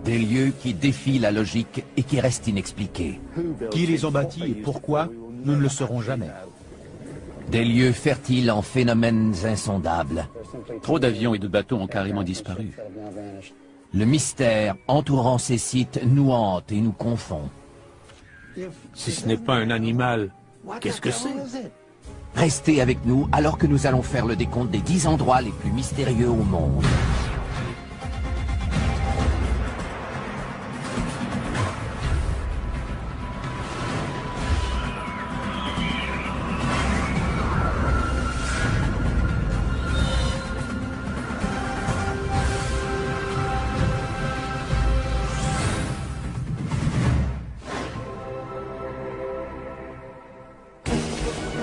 Des lieux qui défient la logique et qui restent inexpliqués. Qui les ont bâtis et pourquoi, nous ne le saurons jamais. Des lieux fertiles en phénomènes insondables. Trop d'avions et de bateaux ont carrément disparu. Le mystère entourant ces sites nous hante et nous confond. Si ce n'est pas un animal, qu'est-ce que c'est? Restez avec nous alors que nous allons faire le décompte des 10 endroits les plus mystérieux au monde.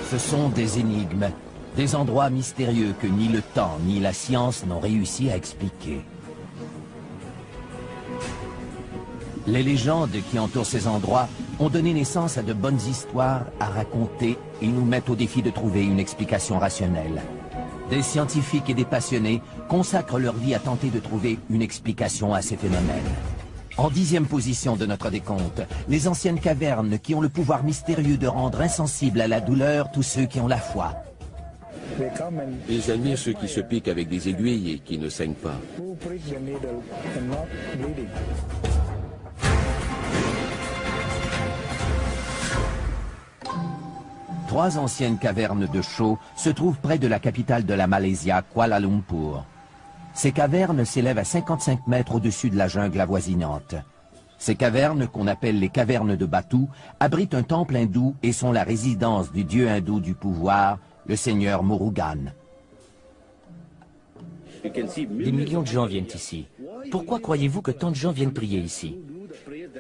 Ce sont des énigmes, des endroits mystérieux que ni le temps ni la science n'ont réussi à expliquer. Les légendes qui entourent ces endroits ont donné naissance à de bonnes histoires à raconter et nous mettent au défi de trouver une explication rationnelle. Des scientifiques et des passionnés consacrent leur vie à tenter de trouver une explication à ces phénomènes. En 10e position de notre décompte, les anciennes cavernes qui ont le pouvoir mystérieux de rendre insensibles à la douleur tous ceux qui ont la foi. Ils admirent ceux qui se piquent avec des aiguilles et qui ne saignent pas. Trois anciennes cavernes de chaux se trouvent près de la capitale de la Malaisie, Kuala Lumpur. Ces cavernes s'élèvent à 55 mètres au-dessus de la jungle avoisinante. Ces cavernes, qu'on appelle les cavernes de Batu, abritent un temple hindou et sont la résidence du dieu hindou du pouvoir, le seigneur Murugan. Des millions de gens viennent ici. Pourquoi croyez-vous que tant de gens viennent prier ici?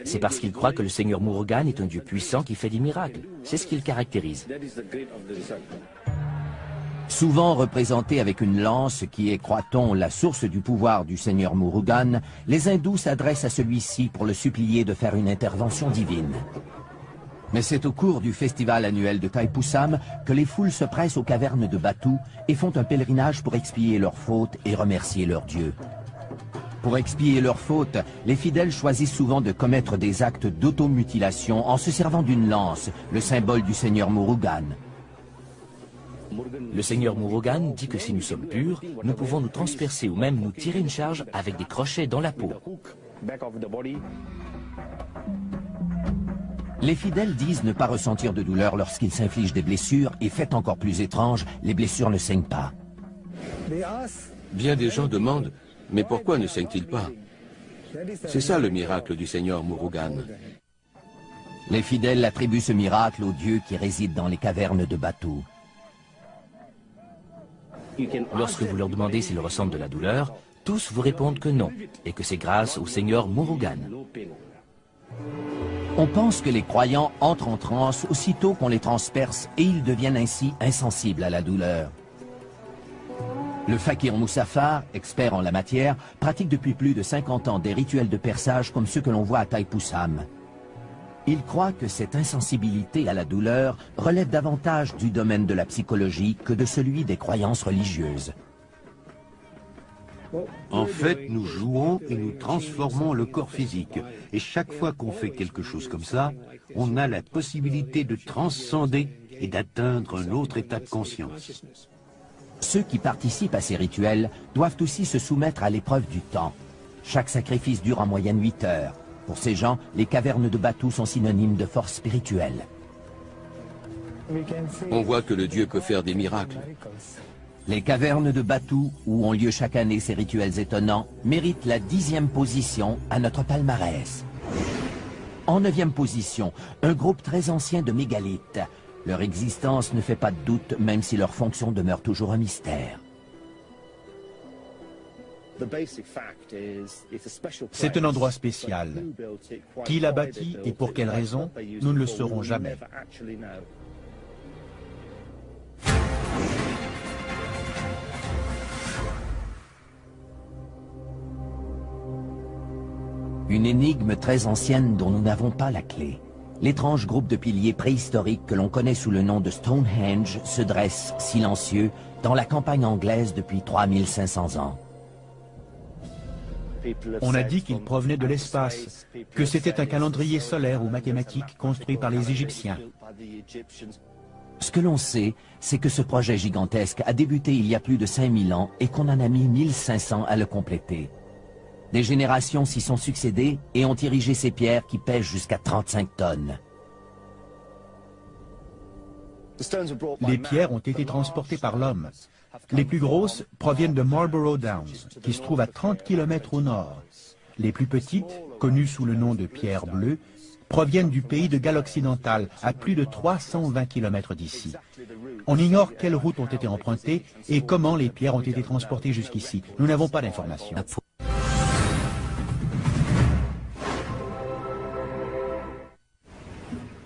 C'est parce qu'ils croient que le seigneur Murugan est un dieu puissant qui fait des miracles. C'est ce qui le caractérise. Souvent représenté avec une lance qui est, croit-on, la source du pouvoir du seigneur Murugan, les hindous s'adressent à celui-ci pour le supplier de faire une intervention divine. Mais c'est au cours du festival annuel de Thaipusam que les foules se pressent aux cavernes de Batu et font un pèlerinage pour expier leurs fautes et remercier leur dieu. Pour expier leurs fautes, les fidèles choisissent souvent de commettre des actes d'automutilation en se servant d'une lance, le symbole du seigneur Murugan. Le seigneur Murugan dit que si nous sommes purs, nous pouvons nous transpercer ou même nous tirer une charge avec des crochets dans la peau. Les fidèles disent ne pas ressentir de douleur lorsqu'ils s'infligent des blessures et, fait encore plus étrange, les blessures ne saignent pas. Bien des gens demandent, mais pourquoi ne saignent-ils pas? C'est ça le miracle du seigneur Murugan. Les fidèles attribuent ce miracle au dieu qui réside dans les cavernes de Batu. Lorsque vous leur demandez s'ils ressentent de la douleur, tous vous répondent que non, et que c'est grâce au seigneur Murugan. On pense que les croyants entrent en transe aussitôt qu'on les transperce et ils deviennent ainsi insensibles à la douleur. Le fakir Moussafar, expert en la matière, pratique depuis plus de 50 ans des rituels de perçage comme ceux que l'on voit à Thaipusam. Il croit que cette insensibilité à la douleur relève davantage du domaine de la psychologie que de celui des croyances religieuses. En fait, nous jouons et nous transformons le corps physique. Et chaque fois qu'on fait quelque chose comme ça, on a la possibilité de transcender et d'atteindre un autre état de conscience. Ceux qui participent à ces rituels doivent aussi se soumettre à l'épreuve du temps. Chaque sacrifice dure en moyenne 8 heures. Pour ces gens, les cavernes de Batu sont synonymes de force spirituelle. On voit que le dieu peut faire des miracles. Les cavernes de Batu, où ont lieu chaque année ces rituels étonnants, méritent la 10e position à notre palmarès. En 9e position, un groupe très ancien de mégalithes. Leur existence ne fait pas de doute, même si leur fonction demeure toujours un mystère. C'est un endroit spécial. Qui l'a bâti et pour quelle raison, nous ne le saurons jamais. Une énigme très ancienne dont nous n'avons pas la clé. L'étrange groupe de piliers préhistoriques que l'on connaît sous le nom de Stonehenge se dresse, silencieux, dans la campagne anglaise depuis 3500 ans. On a dit qu'ils provenaient de l'espace, que c'était un calendrier solaire ou mathématique construit par les Égyptiens. Ce que l'on sait, c'est que ce projet gigantesque a débuté il y a plus de 5000 ans et qu'on en a mis 1500 à le compléter. Des générations s'y sont succédées et ont érigé ces pierres qui pèsent jusqu'à 35 tonnes. Les pierres ont été transportées par l'homme. Les plus grosses proviennent de Marlborough Downs, qui se trouve à 30 km au nord. Les plus petites, connues sous le nom de pierres bleues, proviennent du pays de Galles occidentale, à plus de 320 km d'ici. On ignore quelles routes ont été empruntées et comment les pierres ont été transportées jusqu'ici. Nous n'avons pas d'informations.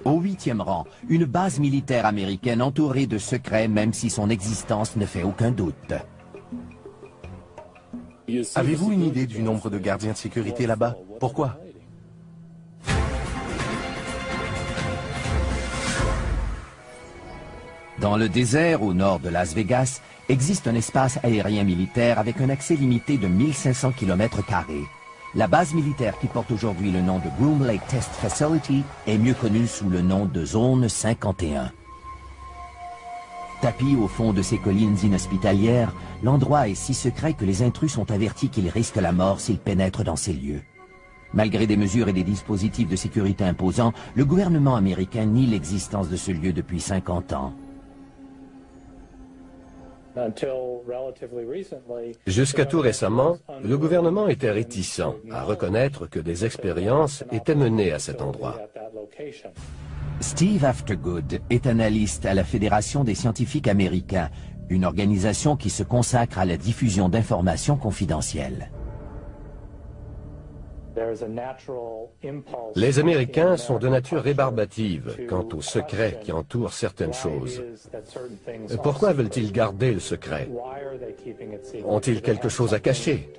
Au 8e rang, une base militaire américaine entourée de secrets même si son existence ne fait aucun doute. Avez-vous une idée du nombre de gardiens de sécurité là-bas? Pourquoi? Dans le désert au nord de Las Vegas, existe un espace aérien militaire avec un accès limité de 1500 km². La base militaire qui porte aujourd'hui le nom de Groom Lake Test Facility est mieux connue sous le nom de Zone 51. Tapi au fond de ces collines inhospitalières, l'endroit est si secret que les intrus sont avertis qu'ils risquent la mort s'ils pénètrent dans ces lieux. Malgré des mesures et des dispositifs de sécurité imposants, le gouvernement américain nie l'existence de ce lieu depuis 50 ans. Jusqu'à tout récemment, le gouvernement était réticent à reconnaître que des expériences étaient menées à cet endroit. Steve Aftergood est analyste à la Fédération des scientifiques américains, une organisation qui se consacre à la diffusion d'informations confidentielles. Les Américains sont de nature rébarbative quant aux secrets qui entourent certaines choses. Pourquoi veulent-ils garder le secret? Ont-ils quelque chose à cacher?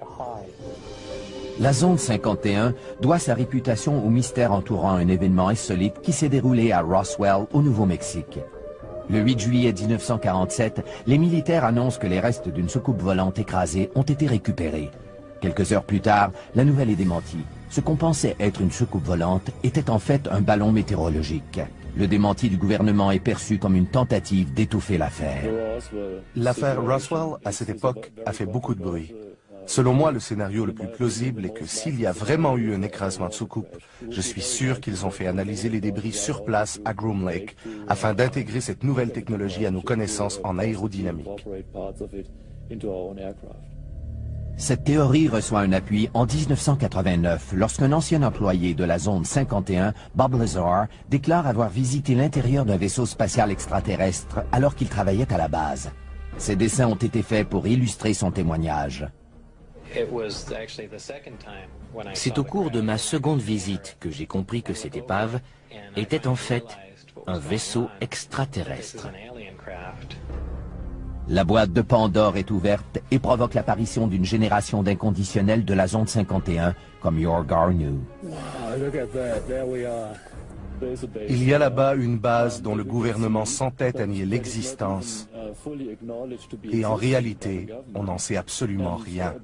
La zone 51 doit sa réputation au mystère entourant un événement insolite qui s'est déroulé à Roswell, au Nouveau-Mexique. Le 8 juillet 1947, les militaires annoncent que les restes d'une soucoupe volante écrasée ont été récupérés. Quelques heures plus tard, la nouvelle est démentie. Ce qu'on pensait être une soucoupe volante était en fait un ballon météorologique. Le démenti du gouvernement est perçu comme une tentative d'étouffer l'affaire. L'affaire Roswell, à cette époque, a fait beaucoup de bruit. Selon moi, le scénario le plus plausible est que s'il y a vraiment eu un écrasement de soucoupe, je suis sûr qu'ils ont fait analyser les débris sur place à Groom Lake afin d'intégrer cette nouvelle technologie à nos connaissances en aérodynamique. Cette théorie reçoit un appui en 1989 lorsqu'un ancien employé de la zone 51, Bob Lazar, déclare avoir visité l'intérieur d'un vaisseau spatial extraterrestre alors qu'il travaillait à la base. Ces dessins ont été faits pour illustrer son témoignage. C'est au cours de ma seconde visite que j'ai compris que cette épave était en fait un vaisseau extraterrestre. La boîte de Pandore est ouverte et provoque l'apparition d'une génération d'inconditionnels de la zone 51, comme Yor Garneau. Il y a là-bas une base dont le gouvernement s'entête à nier l'existence. Et en réalité, on n'en sait absolument rien.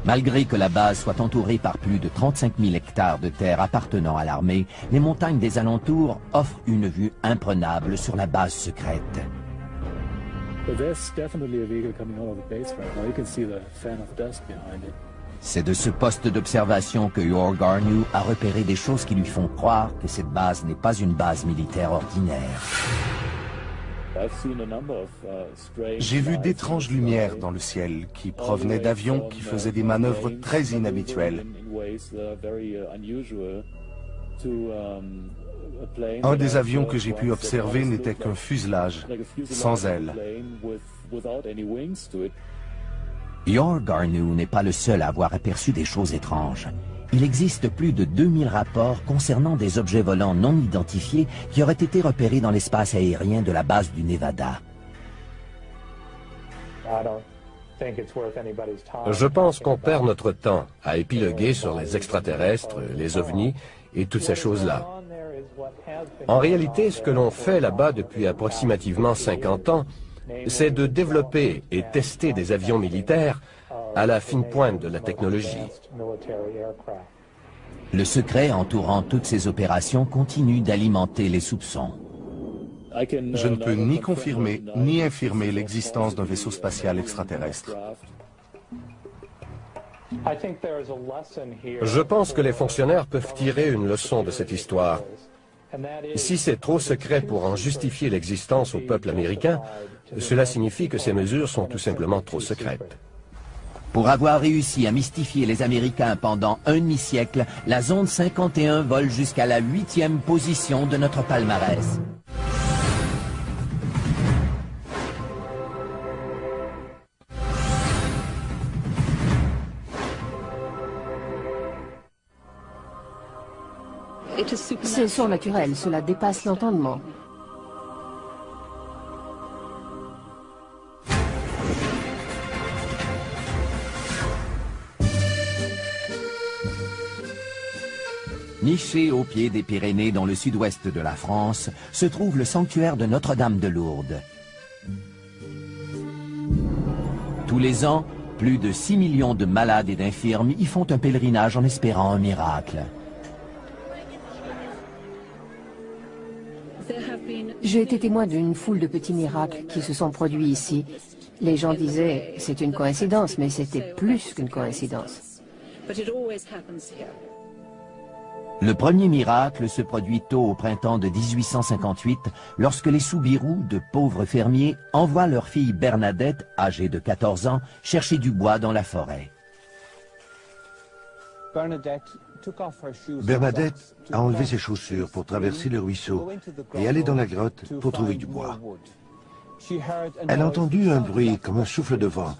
Malgré que la base soit entourée par plus de 35 000 hectares de terre appartenant à l'armée, les montagnes des alentours offrent une vue imprenable sur la base secrète. C'est de ce poste d'observation que Yor Garneau a repéré des choses qui lui font croire que cette base n'est pas une base militaire ordinaire. J'ai vu d'étranges lumières dans le ciel qui provenaient d'avions qui faisaient des manœuvres très inhabituelles. Un des avions que j'ai pu observer n'était qu'un fuselage, sans ailes. Yor Garneau n'est pas le seul à avoir aperçu des choses étranges. Il existe plus de 2000 rapports concernant des objets volants non identifiés qui auraient été repérés dans l'espace aérien de la base du Nevada. Je pense qu'on perd notre temps à épiloguer sur les extraterrestres, les ovnis et toutes ces choses-là. En réalité, ce que l'on fait là-bas depuis approximativement 50 ans, c'est de développer et tester des avions militaires à la fine pointe de la technologie. Le secret entourant toutes ces opérations continue d'alimenter les soupçons. Je ne peux ni confirmer ni infirmer l'existence d'un vaisseau spatial extraterrestre. Je pense que les fonctionnaires peuvent tirer une leçon de cette histoire. Si c'est trop secret pour en justifier l'existence au peuple américain, cela signifie que ces mesures sont tout simplement trop secrètes. Pour avoir réussi à mystifier les Américains pendant un demi-siècle, la Zone 51 vole jusqu'à la 8e position de notre palmarès. C'est surnaturel, cela dépasse l'entendement. Niché au pied des Pyrénées dans le sud-ouest de la France, se trouve le sanctuaire de Notre-Dame de Lourdes. Tous les ans, plus de 6 millions de malades et d'infirmes y font un pèlerinage en espérant un miracle. J'ai été témoin d'une foule de petits miracles qui se sont produits ici. Les gens disaient, c'est une coïncidence, mais c'était plus qu'une coïncidence. Le premier miracle se produit tôt au printemps de 1858, lorsque les Soubirous, de pauvres fermiers, envoient leur fille Bernadette, âgée de 14 ans, chercher du bois dans la forêt. Bernadette a enlevé ses chaussures pour traverser le ruisseau et aller dans la grotte pour trouver du bois. Elle a entendu un bruit comme un souffle de vent.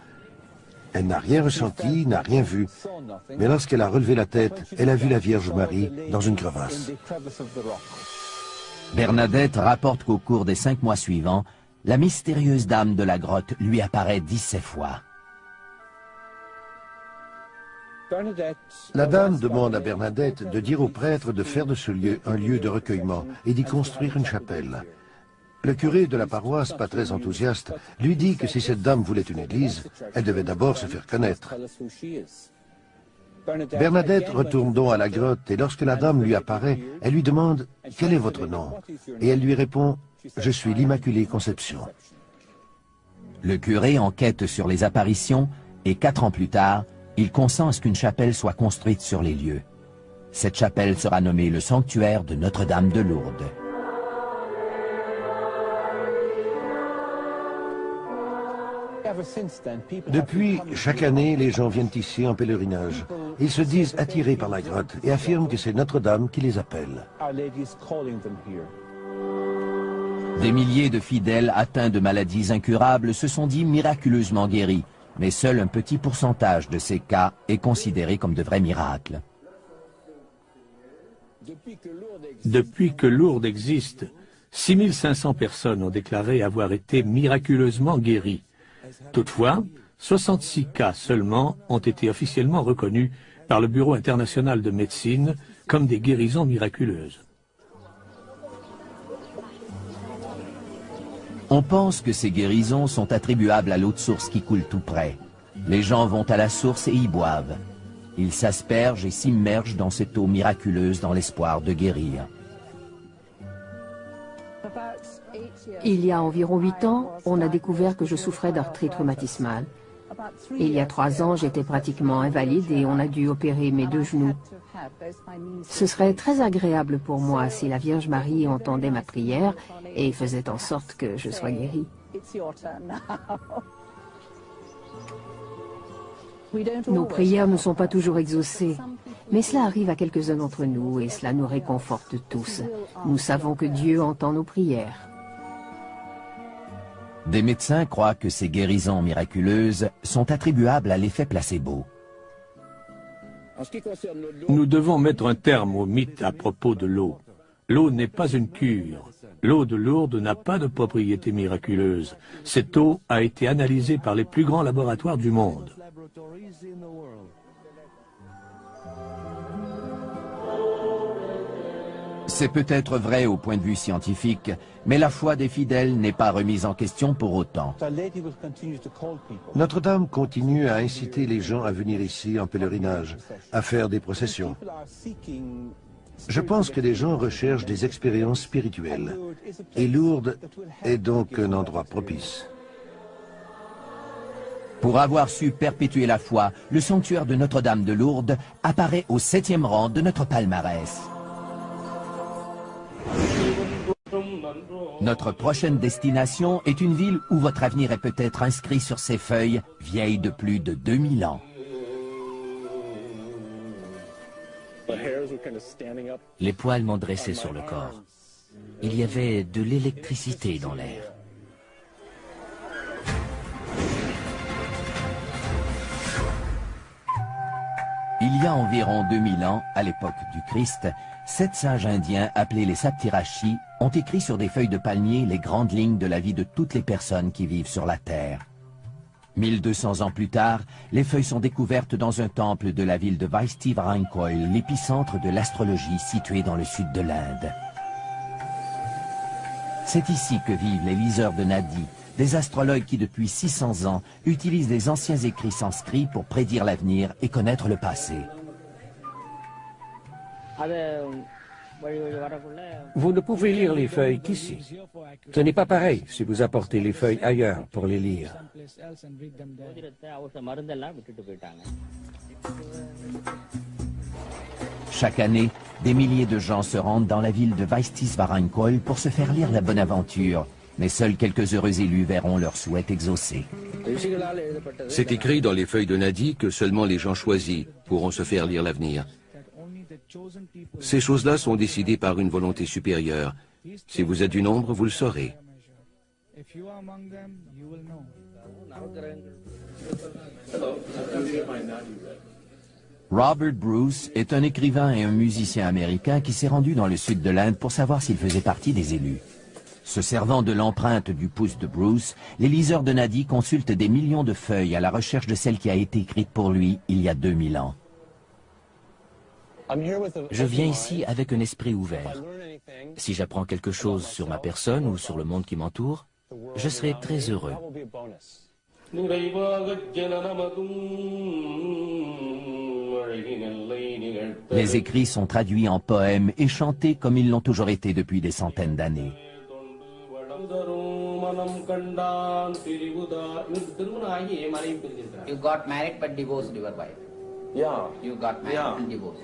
Elle n'a rien ressenti, n'a rien vu, mais lorsqu'elle a relevé la tête, elle a vu la Vierge Marie dans une crevasse. Bernadette rapporte qu'au cours des 5 mois suivants, la mystérieuse dame de la grotte lui apparaît 17 fois. La dame demande à Bernadette de dire au prêtre de faire de ce lieu un lieu de recueillement et d'y construire une chapelle. Le curé de la paroisse, pas très enthousiaste, lui dit que si cette dame voulait une église, elle devait d'abord se faire connaître. Bernadette retourne donc à la grotte et lorsque la dame lui apparaît, elle lui demande « Quel est votre nom ?» et elle lui répond « Je suis l'Immaculée Conception ». Le curé enquête sur les apparitions et 4 ans plus tard, il consent à ce qu'une chapelle soit construite sur les lieux. Cette chapelle sera nommée le sanctuaire de Notre-Dame de Lourdes. Depuis, chaque année, les gens viennent ici en pèlerinage. Ils se disent attirés par la grotte et affirment que c'est Notre-Dame qui les appelle. Des milliers de fidèles atteints de maladies incurables se sont dit miraculeusement guéris, mais seul un petit pourcentage de ces cas est considéré comme de vrais miracles. Depuis que Lourdes existe, 6500 personnes ont déclaré avoir été miraculeusement guéries. Toutefois, 66 cas seulement ont été officiellement reconnus par le Bureau international de médecine comme des guérisons miraculeuses. On pense que ces guérisons sont attribuables à l'eau de source qui coule tout près. Les gens vont à la source et y boivent. Ils s'aspergent et s'immergent dans cette eau miraculeuse dans l'espoir de guérir. Il y a environ 8 ans, on a découvert que je souffrais d'arthrite rhumatismale. Et il y a 3 ans, j'étais pratiquement invalide et on a dû opérer mes 2 genoux. Ce serait très agréable pour moi si la Vierge Marie entendait ma prière et faisait en sorte que je sois guérie. Nos prières ne sont pas toujours exaucées, mais cela arrive à quelques-uns d'entre nous et cela nous réconforte tous. Nous savons que Dieu entend nos prières. Des médecins croient que ces guérisons miraculeuses sont attribuables à l'effet placebo. Nous devons mettre un terme au mythe à propos de l'eau. L'eau n'est pas une cure. L'eau de Lourdes n'a pas de propriétés miraculeuses. Cette eau a été analysée par les plus grands laboratoires du monde. C'est peut-être vrai au point de vue scientifique, mais la foi des fidèles n'est pas remise en question pour autant. Notre-Dame continue à inciter les gens à venir ici en pèlerinage, à faire des processions. Je pense que les gens recherchent des expériences spirituelles. Et Lourdes est donc un endroit propice. Pour avoir su perpétuer la foi, le sanctuaire de Notre-Dame de Lourdes apparaît au 7e rang de notre palmarès. Notre prochaine destination est une ville où votre avenir est peut-être inscrit sur ses feuilles, vieilles de plus de 2000 ans. Les poils m'ont dressé sur le corps. Il y avait de l'électricité dans l'air. Il y a environ 2000 ans, à l'époque du Christ, 7 sages indiens appelés les Saptirashi ont écrit sur des feuilles de palmier les grandes lignes de la vie de toutes les personnes qui vivent sur la terre. 1200 ans plus tard, les feuilles sont découvertes dans un temple de la ville de Vaishti-Varankoil, l'épicentre de l'astrologie situé dans le sud de l'Inde. C'est ici que vivent les liseurs de Nadi, des astrologues qui depuis 600 ans utilisent les anciens écrits sanscrits pour prédire l'avenir et connaître le passé. Vous ne pouvez lire les feuilles qu'ici. Ce n'est pas pareil si vous apportez les feuilles ailleurs pour les lire. Chaque année, des milliers de gens se rendent dans la ville de Vaishti-Varankoil pour se faire lire la bonne aventure. Mais seuls quelques heureux élus verront leur souhait exaucé. C'est écrit dans les feuilles de Nadi que seulement les gens choisis pourront se faire lire l'avenir. Ces choses-là sont décidées par une volonté supérieure. Si vous êtes du nombre, vous le saurez. Robert Bruce est un écrivain et un musicien américain qui s'est rendu dans le sud de l'Inde pour savoir s'il faisait partie des élus. Se servant de l'empreinte du pouce de Bruce, les liseurs de Nadi consultent des millions de feuilles à la recherche de celle qui a été écrite pour lui il y a 2000 ans. Je viens ici avec un esprit ouvert. Si j'apprends quelque chose sur ma personne ou sur le monde qui m'entoure, je serai très heureux. Les écrits sont traduits en poèmes et chantés comme ils l'ont toujours été depuis des centaines d'années. You got married but divorced your wife. Yeah. You got married and divorced.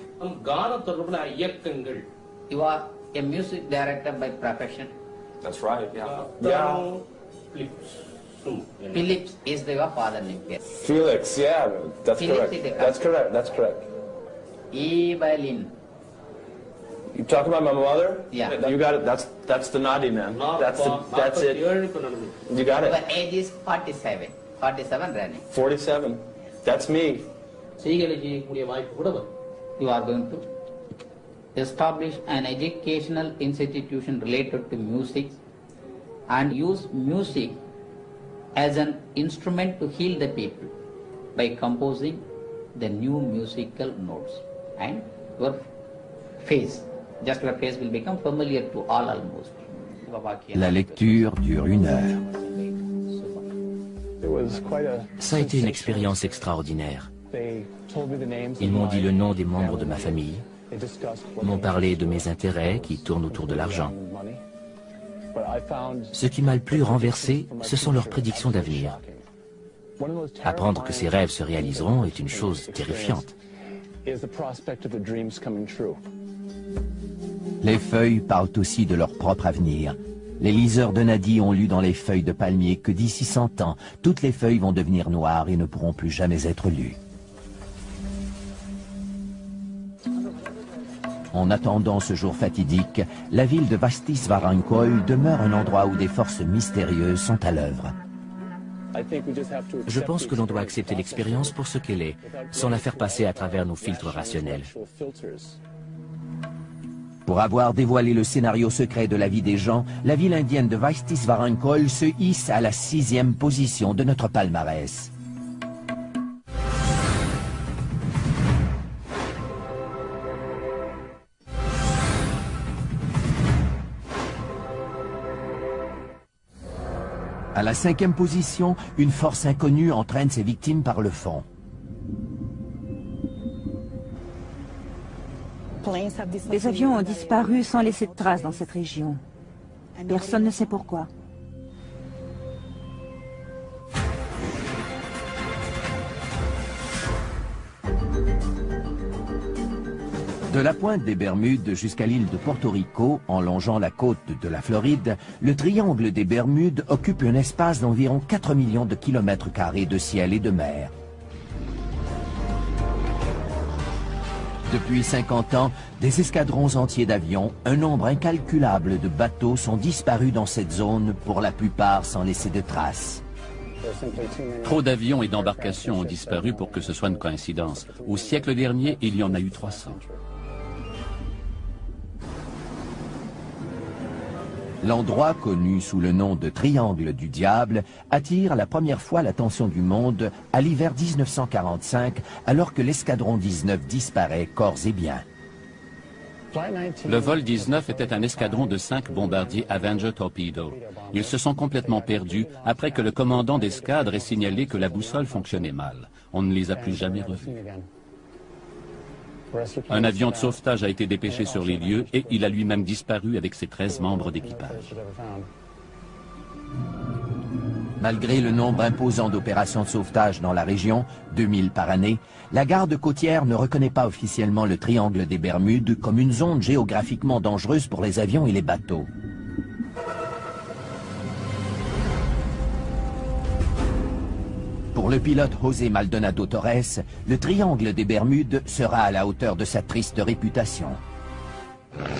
You are a music director by profession. That's right, yeah. Phillips is your father name. Yes. Felix, yeah, that's Phillips correct. That's correct, that's correct. Evelyn. You talking about my mother? Yeah. You got it. That's the Nadi man. That's it. You got it. Your age is 47. 47 running. 47. That's me. You are going to establish an educational institution related to music and use music as an instrument to heal the people by composing the new musical notes. And your face, just your face will become familiar to all almost. La lecture dure 1 heure. Ça a été une expérience extraordinaire. Ils m'ont dit le nom des membres de ma famille, m'ont parlé de mes intérêts qui tournent autour de l'argent. Ce qui m'a le plus renversé, ce sont leurs prédictions d'avenir. Apprendre que ces rêves se réaliseront est une chose terrifiante. Les feuilles parlent aussi de leur propre avenir. Les liseurs de Nadi ont lu dans les feuilles de palmier que d'ici 100 ans, toutes les feuilles vont devenir noires et ne pourront plus jamais être lues. En attendant ce jour fatidique, la ville de Vaishti-Varankoil demeure un endroit où des forces mystérieuses sont à l'œuvre. Je pense que l'on doit accepter l'expérience pour ce qu'elle est, sans la faire passer à travers nos filtres rationnels. Pour avoir dévoilé le scénario secret de la vie des gens, la ville indienne de Vaishti-Varankoil se hisse à la 6e position de notre palmarès. À la 5e position, une force inconnue entraîne ses victimes par le fond. Les avions ont disparu sans laisser de traces dans cette région. Personne ne sait pourquoi. De la pointe des Bermudes jusqu'à l'île de Porto Rico, en longeant la côte de la Floride, le triangle des Bermudes occupe un espace d'environ 4 millions de kilomètres carrés de ciel et de mer. Depuis 50 ans, des escadrons entiers d'avions, un nombre incalculable de bateaux sont disparus dans cette zone, pour la plupart sans laisser de traces. Trop d'avions et d'embarcations ont disparu pour que ce soit une coïncidence. Au siècle dernier, il y en a eu 300. L'endroit, connu sous le nom de Triangle du Diable, attire la première fois l'attention du monde à l'hiver 1945, alors que l'escadron 19 disparaît corps et biens. Le vol 19 était un escadron de 5 bombardiers Avenger Torpedo. Ils se sont complètement perdus après que le commandant d'escadre ait signalé que la boussole fonctionnait mal. On ne les a plus jamais revus. Un avion de sauvetage a été dépêché sur les lieux et il a lui-même disparu avec ses 13 membres d'équipage. Malgré le nombre imposant d'opérations de sauvetage dans la région, 2000 par année, la garde côtière ne reconnaît pas officiellement le triangle des Bermudes comme une zone géographiquement dangereuse pour les avions et les bateaux. Pour le pilote José Maldonado Torres, le triangle des Bermudes sera à la hauteur de sa triste réputation.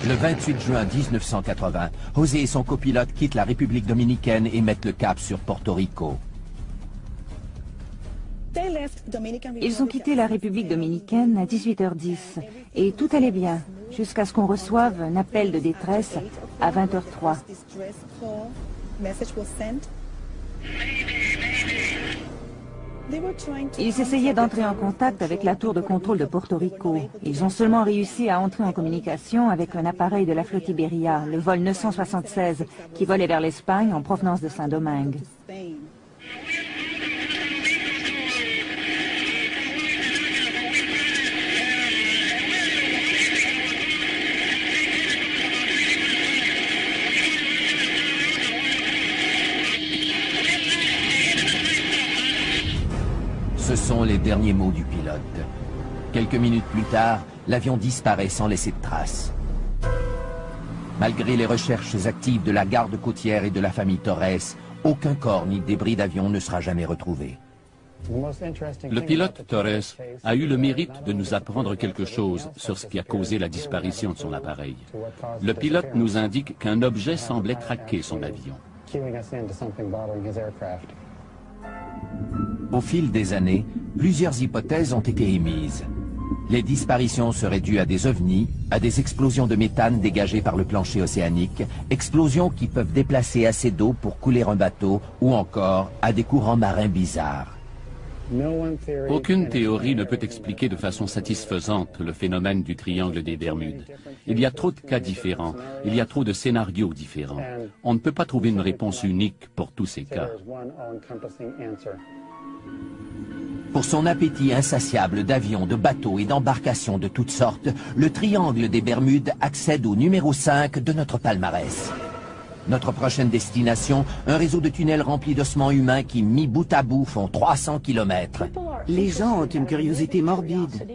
Le 28 juin 1980, José et son copilote quittent la République dominicaine et mettent le cap sur Porto Rico. Ils ont quitté la République dominicaine à 18h10 et tout allait bien jusqu'à ce qu'on reçoive un appel de détresse à 20h03. Ils essayaient d'entrer en contact avec la tour de contrôle de Porto Rico. Ils ont seulement réussi à entrer en communication avec un appareil de la flotte Iberia, le vol 976, qui volait vers l'Espagne en provenance de Saint-Domingue. Ce sont les derniers mots du pilote. Quelques minutes plus tard, l'avion disparaît sans laisser de traces. Malgré les recherches actives de la garde côtière et de la famille Torres, aucun corps ni débris d'avion ne sera jamais retrouvé. Le pilote Torres a eu le mérite de nous apprendre quelque chose sur ce qui a causé la disparition de son appareil. Le pilote nous indique qu'un objet semblait traquer son avion. Au fil des années, plusieurs hypothèses ont été émises. Les disparitions seraient dues à des ovnis, à des explosions de méthane dégagées par le plancher océanique, explosions qui peuvent déplacer assez d'eau pour couler un bateau, ou encore à des courants marins bizarres. Aucune théorie ne peut expliquer de façon satisfaisante le phénomène du triangle des Bermudes. Il y a trop de cas différents, il y a trop de scénarios différents. On ne peut pas trouver une réponse unique pour tous ces cas. Pour son appétit insatiable d'avions, de bateaux et d'embarcations de toutes sortes, le triangle des Bermudes accède au numéro 5 de notre palmarès. Notre prochaine destination, un réseau de tunnels remplis d'ossements humains qui, mis bout à bout, font 300 km. Les gens ont une curiosité morbide.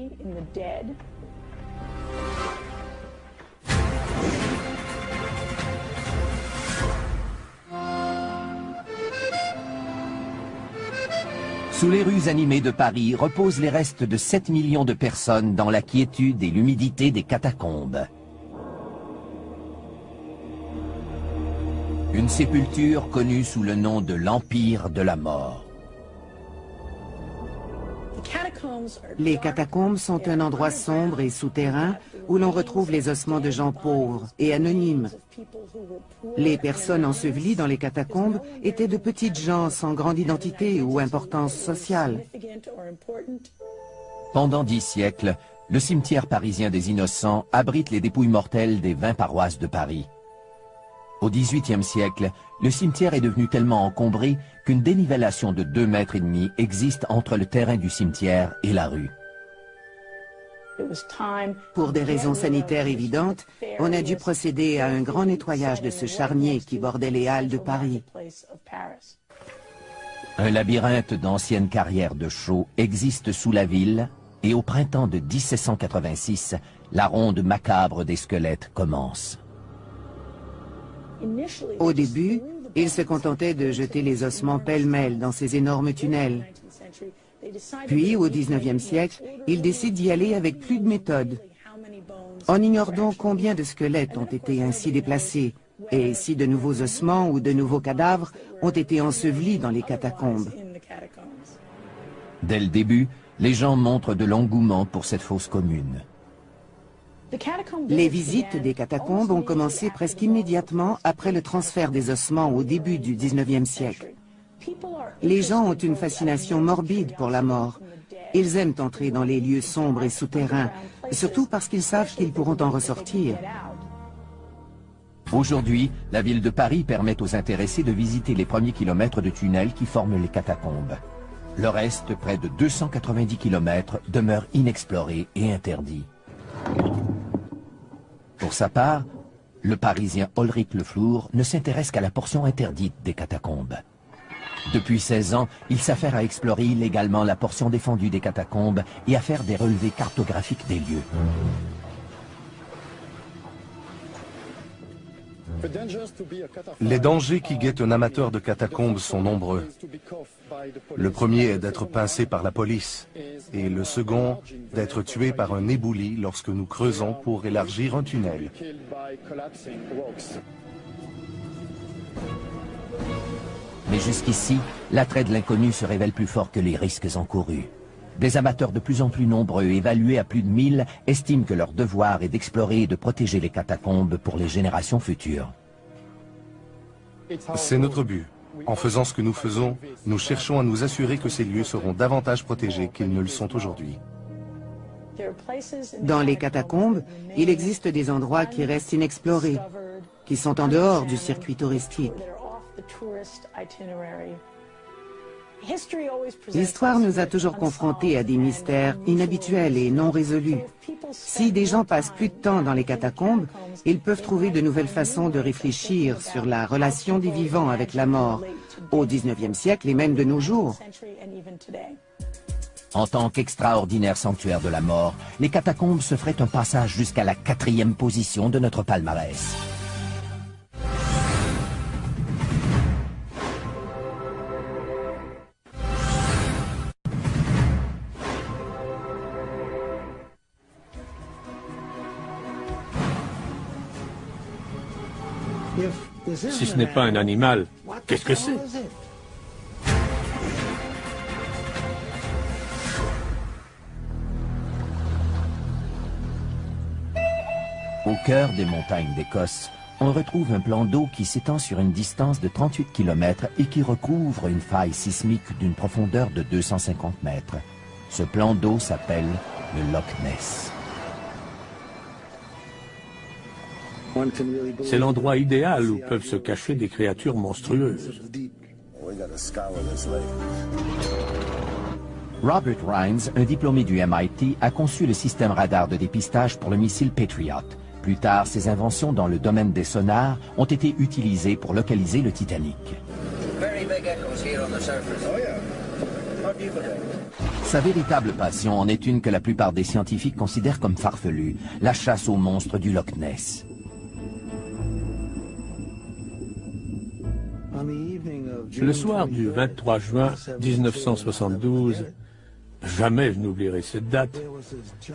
Sous les rues animées de Paris reposent les restes de 7 millions de personnes dans la quiétude et l'humidité des catacombes. Une sépulture connue sous le nom de l'Empire de la Mort. Les catacombes sont un endroit sombre et souterrain où l'on retrouve les ossements de gens pauvres et anonymes. Les personnes ensevelies dans les catacombes étaient de petites gens sans grande identité ou importance sociale. Pendant 10 siècles, le cimetière parisien des Innocents abrite les dépouilles mortelles des 20 paroisses de Paris. Au XVIIIe siècle, le cimetière est devenu tellement encombré qu'une dénivellation de 2,5 mètres existe entre le terrain du cimetière et la rue. Pour des raisons sanitaires évidentes, on a dû procéder à un grand nettoyage de ce charnier qui bordait les halles de Paris. Un labyrinthe d'anciennes carrières de chaux existe sous la ville et au printemps de 1786, la ronde macabre des squelettes commence. Au début, ils se contentaient de jeter les ossements pêle-mêle dans ces énormes tunnels. Puis, au XIXe siècle, ils décident d'y aller avec plus de méthode. On ignore donc combien de squelettes ont été ainsi déplacés, et si de nouveaux ossements ou de nouveaux cadavres ont été ensevelis dans les catacombes. Dès le début, les gens montrent de l'engouement pour cette fosse commune. Les visites des catacombes ont commencé presque immédiatement après le transfert des ossements au début du XIXe siècle. Les gens ont une fascination morbide pour la mort. Ils aiment entrer dans les lieux sombres et souterrains, surtout parce qu'ils savent qu'ils pourront en ressortir. Aujourd'hui, la ville de Paris permet aux intéressés de visiter les premiers kilomètres de tunnels qui forment les catacombes. Le reste, près de 290 kilomètres, demeure inexploré et interdit. Pour sa part, le Parisien Ulrich Le Flour ne s'intéresse qu'à la portion interdite des catacombes. Depuis 16 ans, il s'affaire à explorer illégalement la portion défendue des catacombes et à faire des relevés cartographiques des lieux. Les dangers qui guettent un amateur de catacombes sont nombreux. Le premier est d'être pincé par la police, et le second, d'être tué par un éboulis lorsque nous creusons pour élargir un tunnel. Mais jusqu'ici, l'attrait de l'inconnu se révèle plus fort que les risques encourus. Des amateurs de plus en plus nombreux, évalués à plus de 1000, estiment que leur devoir est d'explorer et de protéger les catacombes pour les générations futures. C'est notre but. En faisant ce que nous faisons, nous cherchons à nous assurer que ces lieux seront davantage protégés qu'ils ne le sont aujourd'hui. Dans les catacombes, il existe des endroits qui restent inexplorés, qui sont en dehors du circuit touristique. L'histoire nous a toujours confrontés à des mystères inhabituels et non résolus. Si des gens passent plus de temps dans les catacombes, ils peuvent trouver de nouvelles façons de réfléchir sur la relation des vivants avec la mort, au XIXe siècle et même de nos jours. En tant qu'extraordinaire sanctuaire de la mort, les catacombes se feraient un passage jusqu'à la 4e position de notre palmarès. Si ce n'est pas un animal, qu'est-ce que c'est? Au cœur des montagnes d'Écosse, on retrouve un plan d'eau qui s'étend sur une distance de 38 km et qui recouvre une faille sismique d'une profondeur de 250 mètres. Ce plan d'eau s'appelle le Loch Ness. C'est l'endroit idéal où peuvent se cacher des créatures monstrueuses. Robert Rhines, un diplômé du MIT, a conçu le système radar de dépistage pour le missile Patriot. Plus tard, ses inventions dans le domaine des sonars ont été utilisées pour localiser le Titanic. Sa véritable passion en est une que la plupart des scientifiques considèrent comme farfelue, la chasse aux monstres du Loch Ness. Le soir du 23 juin 1972, jamais je n'oublierai cette date,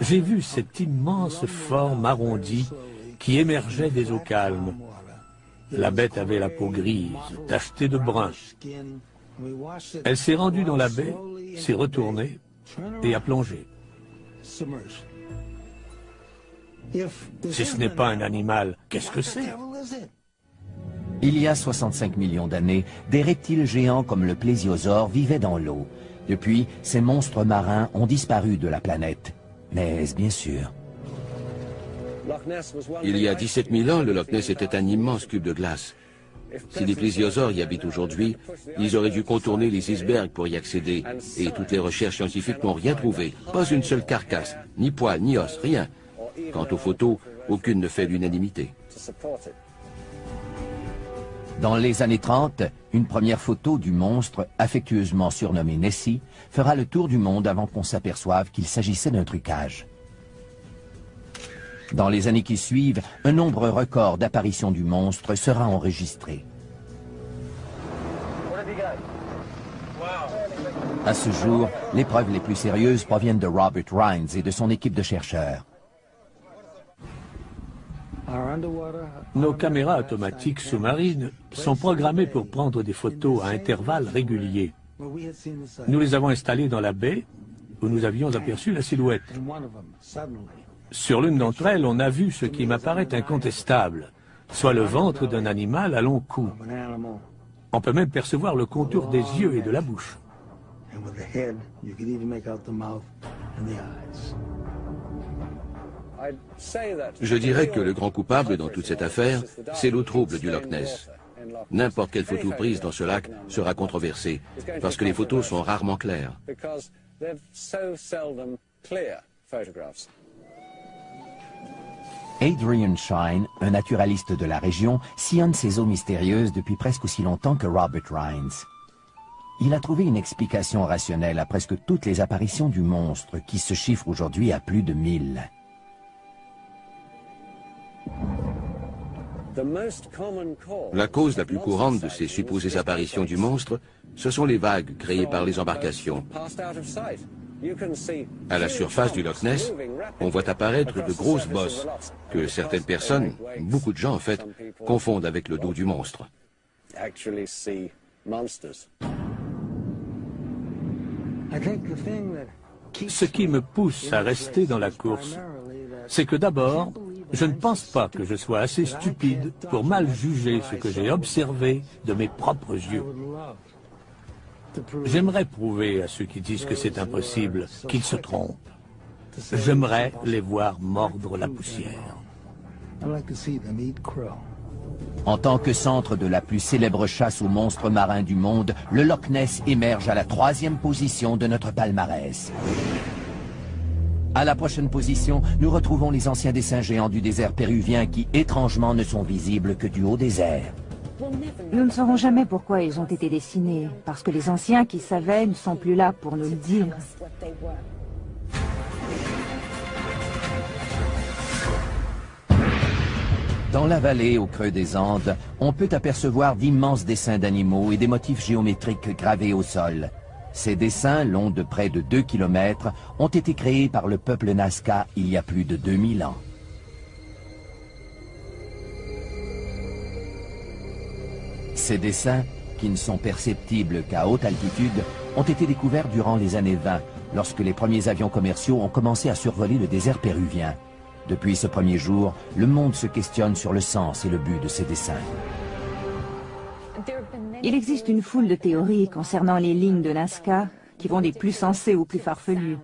j'ai vu cette immense forme arrondie qui émergeait des eaux calmes. La bête avait la peau grise, tachetée de brun. Elle s'est rendue dans la baie, s'est retournée et a plongé. Si ce n'est pas un animal, qu'est-ce que c'est? Il y a 65 millions d'années, des reptiles géants comme le plésiosaure vivaient dans l'eau. Depuis, ces monstres marins ont disparu de la planète. Mais est-ce bien sûr? Il y a 17 000 ans, le Loch Ness était un immense cube de glace. Si les plésiosaures y habitent aujourd'hui, ils auraient dû contourner les icebergs pour y accéder. Et toutes les recherches scientifiques n'ont rien trouvé. Pas une seule carcasse, ni poils, ni os, rien. Quant aux photos, aucune ne fait l'unanimité. Dans les années 30, une première photo du monstre, affectueusement surnommé Nessie, fera le tour du monde avant qu'on s'aperçoive qu'il s'agissait d'un trucage. Dans les années qui suivent, un nombre record d'apparitions du monstre sera enregistré. À ce jour, les preuves les plus sérieuses proviennent de Robert Rines et de son équipe de chercheurs. Nos caméras automatiques sous-marines sont programmées pour prendre des photos à intervalles réguliers. Nous les avons installées dans la baie où nous avions aperçu la silhouette. Sur l'une d'entre elles, on a vu ce qui m'apparaît incontestable, soit le ventre d'un animal à long cou. On peut même percevoir le contour des yeux et de la bouche. Je dirais que le grand coupable dans toute cette affaire, c'est l'eau trouble du Loch Ness. N'importe quelle photo prise dans ce lac sera controversée, parce que les photos sont rarement claires. Adrian Shine, un naturaliste de la région, sillonne ces eaux mystérieuses depuis presque aussi longtemps que Robert Rines. Il a trouvé une explication rationnelle à presque toutes les apparitions du monstre, qui se chiffrent aujourd'hui à plus de 1000. La cause la plus courante de ces supposées apparitions du monstre, ce sont les vagues créées par les embarcations. À la surface du Loch Ness, on voit apparaître de grosses bosses que certaines personnes, beaucoup de gens en fait, confondent avec le dos du monstre. Ce qui me pousse à rester dans la course, c'est que d'abord, je ne pense pas que je sois assez stupide pour mal juger ce que j'ai observé de mes propres yeux. J'aimerais prouver à ceux qui disent que c'est impossible qu'ils se trompent. J'aimerais les voir mordre la poussière. En tant que centre de la plus célèbre chasse aux monstres marins du monde, le Loch Ness émerge à la 3e position de notre palmarès. À la prochaine position, nous retrouvons les anciens dessins géants du désert péruvien qui, étrangement, ne sont visibles que du haut des airs. Nous ne saurons jamais pourquoi ils ont été dessinés, parce que les anciens qui savaient ne sont plus là pour nous le dire. Dans la vallée, au creux des Andes, on peut apercevoir d'immenses dessins d'animaux et des motifs géométriques gravés au sol. Ces dessins, longs de près de 2 km, ont été créés par le peuple Nazca il y a plus de 2000 ans. Ces dessins, qui ne sont perceptibles qu'à haute altitude, ont été découverts durant les années 20, lorsque les premiers avions commerciaux ont commencé à survoler le désert péruvien. Depuis ce premier jour, le monde se questionne sur le sens et le but de ces dessins. Il existe une foule de théories concernant les lignes de Nazca qui vont des plus sensées aux plus farfelues.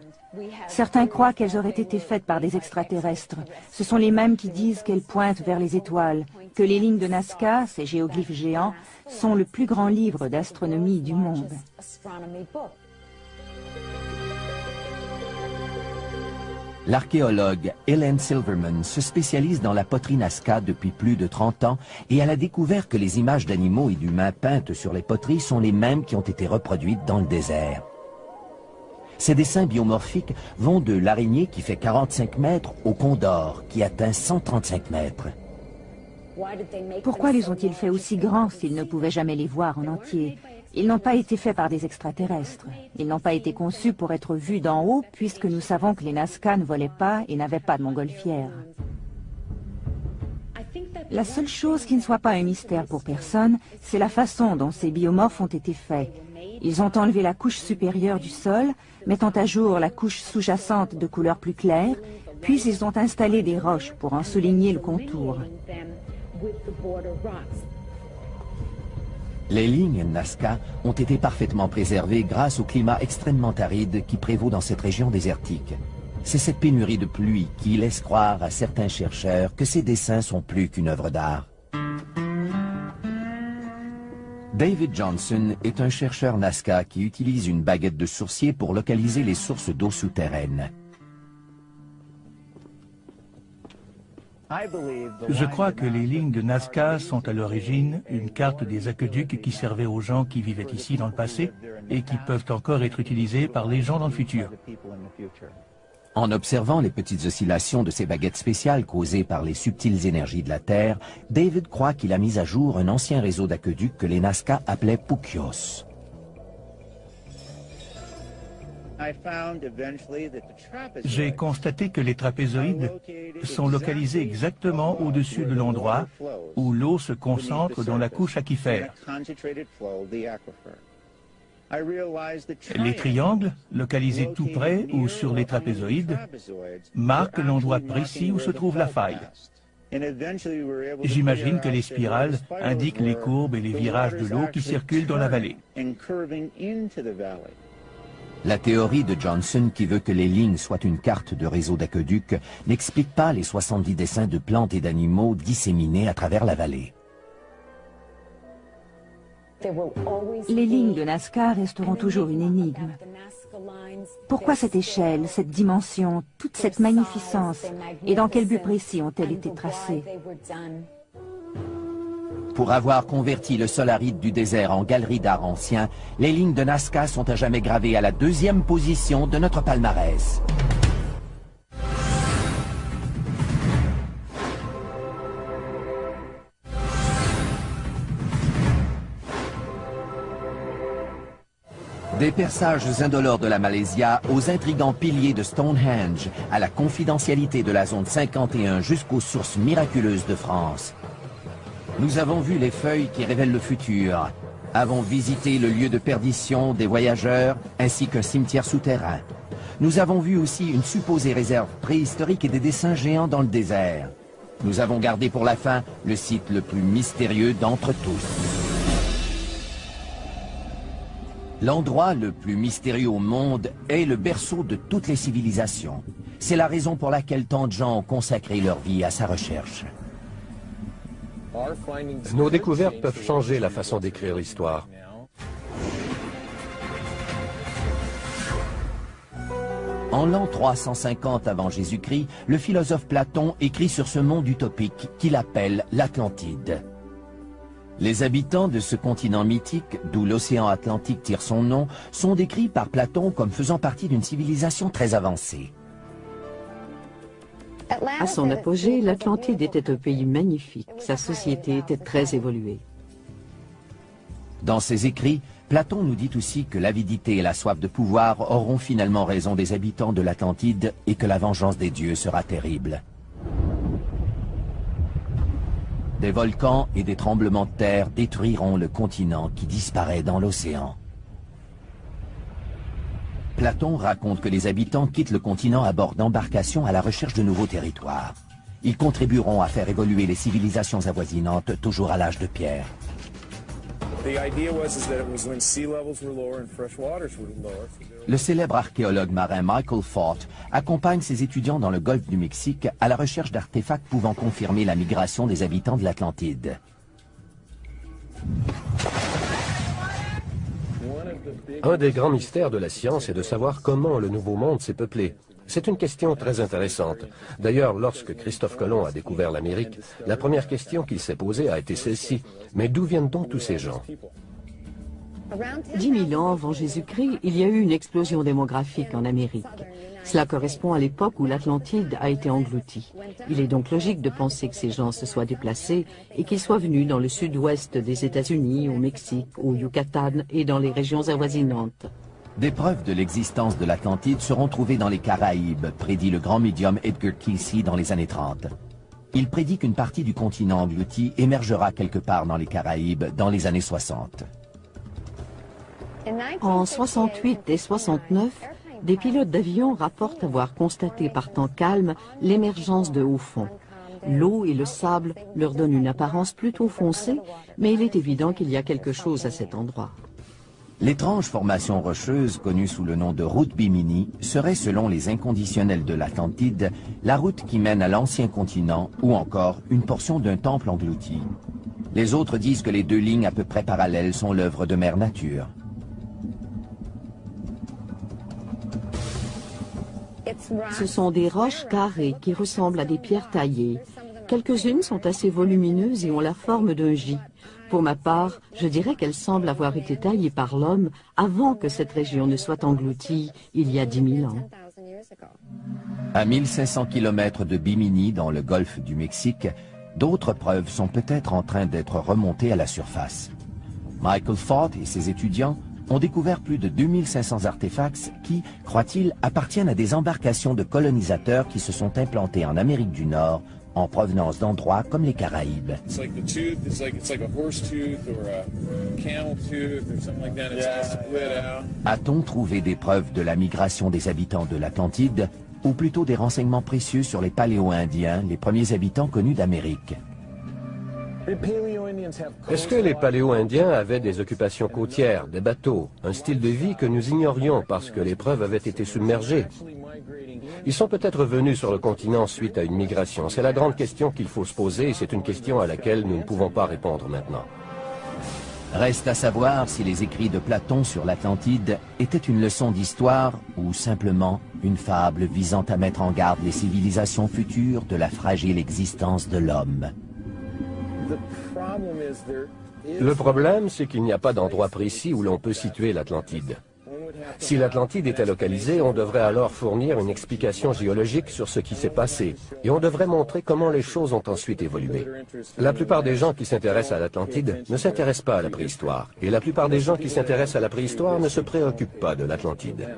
Certains croient qu'elles auraient été faites par des extraterrestres. Ce sont les mêmes qui disent qu'elles pointent vers les étoiles, que les lignes de Nazca, ces géoglyphes géants, sont le plus grand livre d'astronomie du monde. L'archéologue Helen Silverman se spécialise dans la poterie Nazca depuis plus de 30 ans et elle a découvert que les images d'animaux et d'humains peintes sur les poteries sont les mêmes qui ont été reproduites dans le désert. Ces dessins biomorphiques vont de l'araignée qui fait 45 mètres au condor qui atteint 135 mètres. Pourquoi les ont-ils fait aussi grands s'ils ne pouvaient jamais les voir en entier? Ils n'ont pas été faits par des extraterrestres. Ils n'ont pas été conçus pour être vus d'en haut, puisque nous savons que les Nazca ne volaient pas et n'avaient pas de montgolfière. La seule chose qui ne soit pas un mystère pour personne, c'est la façon dont ces biomorphes ont été faits. Ils ont enlevé la couche supérieure du sol, mettant à jour la couche sous-jacente de couleur plus claire, puis ils ont installé des roches pour en souligner le contour. Les lignes Nazca ont été parfaitement préservées grâce au climat extrêmement aride qui prévaut dans cette région désertique. C'est cette pénurie de pluie qui laisse croire à certains chercheurs que ces dessins sont plus qu'une œuvre d'art. David Johnson est un chercheur Nazca qui utilise une baguette de sourcier pour localiser les sources d'eau souterraines. Je crois que les lignes de Nazca sont à l'origine une carte des aqueducs qui servaient aux gens qui vivaient ici dans le passé et qui peuvent encore être utilisées par les gens dans le futur. En observant les petites oscillations de ces baguettes spéciales causées par les subtiles énergies de la Terre, David croit qu'il a mis à jour un ancien réseau d'aqueducs que les Nazca appelaient Puquios. J'ai constaté que les trapézoïdes sont localisés exactement au-dessus de l'endroit où l'eau se concentre dans la couche aquifère. Les triangles, localisés tout près ou sur les trapézoïdes, marquent l'endroit précis où se trouve la faille. J'imagine que les spirales indiquent les courbes et les virages de l'eau qui circulent dans la vallée. La théorie de Johnson, qui veut que les lignes soient une carte de réseau d'aqueducs, n'explique pas les 70 dessins de plantes et d'animaux disséminés à travers la vallée. Les lignes de Nazca resteront toujours une énigme. Pourquoi cette échelle, cette dimension, toute cette magnificence, et dans quel but précis ont-elles été tracées? Pour avoir converti le sol aride du désert en galerie d'art ancien, les lignes de Nazca sont à jamais gravées à la 2e position de notre palmarès. Des perçages indolores de la Malaysia aux intrigants piliers de Stonehenge, à la confidentialité de la zone 51 jusqu'aux sources miraculeuses de France. Nous avons vu les feuilles qui révèlent le futur, avons visité le lieu de perdition des voyageurs ainsi qu'un cimetière souterrain. Nous avons vu aussi une supposée réserve préhistorique et des dessins géants dans le désert. Nous avons gardé pour la fin le site le plus mystérieux d'entre tous. L'endroit le plus mystérieux au monde est le berceau de toutes les civilisations. C'est la raison pour laquelle tant de gens ont consacré leur vie à sa recherche. Nos découvertes peuvent changer la façon d'écrire l'histoire. En l'an 350 avant Jésus-Christ, le philosophe Platon écrit sur ce monde utopique qu'il appelle l'Atlantide. Les habitants de ce continent mythique, d'où l'océan Atlantique tire son nom, sont décrits par Platon comme faisant partie d'une civilisation très avancée. À son apogée, l'Atlantide était un pays magnifique. Sa société était très évoluée. Dans ses écrits, Platon nous dit aussi que l'avidité et la soif de pouvoir auront finalement raison des habitants de l'Atlantide et que la vengeance des dieux sera terrible. Des volcans et des tremblements de terre détruiront le continent qui disparaît dans l'océan. Platon raconte que les habitants quittent le continent à bord d'embarcations à la recherche de nouveaux territoires. Ils contribueront à faire évoluer les civilisations avoisinantes, toujours à l'âge de pierre. Le célèbre archéologue marin Michael Fort accompagne ses étudiants dans le golfe du Mexique à la recherche d'artefacts pouvant confirmer la migration des habitants de l'Atlantide. Un des grands mystères de la science est de savoir comment le Nouveau Monde s'est peuplé. C'est une question très intéressante. D'ailleurs, lorsque Christophe Colomb a découvert l'Amérique, la première question qu'il s'est posée a été celle-ci. Mais d'où viennent donc tous ces gens? 10 000 ans avant Jésus-Christ, il y a eu une explosion démographique en Amérique. Cela correspond à l'époque où l'Atlantide a été engloutie. Il est donc logique de penser que ces gens se soient déplacés et qu'ils soient venus dans le sud-ouest des États-Unis, au Mexique, au Yucatan et dans les régions avoisinantes. Des preuves de l'existence de l'Atlantide seront trouvées dans les Caraïbes, prédit le grand médium Edgar Cayce dans les années 30. Il prédit qu'une partie du continent englouti émergera quelque part dans les Caraïbes dans les années 60. En 68 et 69, des pilotes d'avion rapportent avoir constaté par temps calme l'émergence de hauts fonds. L'eau et le sable leur donnent une apparence plutôt foncée, mais il est évident qu'il y a quelque chose à cet endroit. L'étrange formation rocheuse, connue sous le nom de route Bimini, serait, selon les inconditionnels de l'Atlantide, la route qui mène à l'ancien continent ou encore une portion d'un temple englouti. Les autres disent que les deux lignes à peu près parallèles sont l'œuvre de Mère Nature. Ce sont des roches carrées qui ressemblent à des pierres taillées. Quelques-unes sont assez volumineuses et ont la forme d'un J. Pour ma part, je dirais qu'elles semblent avoir été taillées par l'homme avant que cette région ne soit engloutie il y a 10 000 ans. À 1500 km de Bimini, dans le golfe du Mexique, d'autres preuves sont peut-être en train d'être remontées à la surface. Michael Fort et ses étudiants ont découvert plus de 2500 artefacts qui, croient-ils, appartiennent à des embarcations de colonisateurs qui se sont implantés en Amérique du Nord en provenance d'endroits comme les Caraïbes. A-t-on trouvé des preuves de la migration des habitants de l'Atlantide, ou plutôt des renseignements précieux sur les Paléo-Indiens, les premiers habitants connus d'Amérique? Est-ce que les Paléo-Indiens avaient des occupations côtières, des bateaux, un style de vie que nous ignorions parce que les preuves avaient été submergées? Ils sont peut-être venus sur le continent suite à une migration. C'est la grande question qu'il faut se poser et c'est une question à laquelle nous ne pouvons pas répondre maintenant. Reste à savoir si les écrits de Platon sur l'Atlantide étaient une leçon d'histoire ou simplement une fable visant à mettre en garde les civilisations futures de la fragile existence de l'homme. Le problème, c'est qu'il n'y a pas d'endroit précis où l'on peut situer l'Atlantide. Si l'Atlantide était localisée, on devrait alors fournir une explication géologique sur ce qui s'est passé, et on devrait montrer comment les choses ont ensuite évolué. La plupart des gens qui s'intéressent à l'Atlantide ne s'intéressent pas à la préhistoire, et la plupart des gens qui s'intéressent à la préhistoire ne se préoccupent pas de l'Atlantide.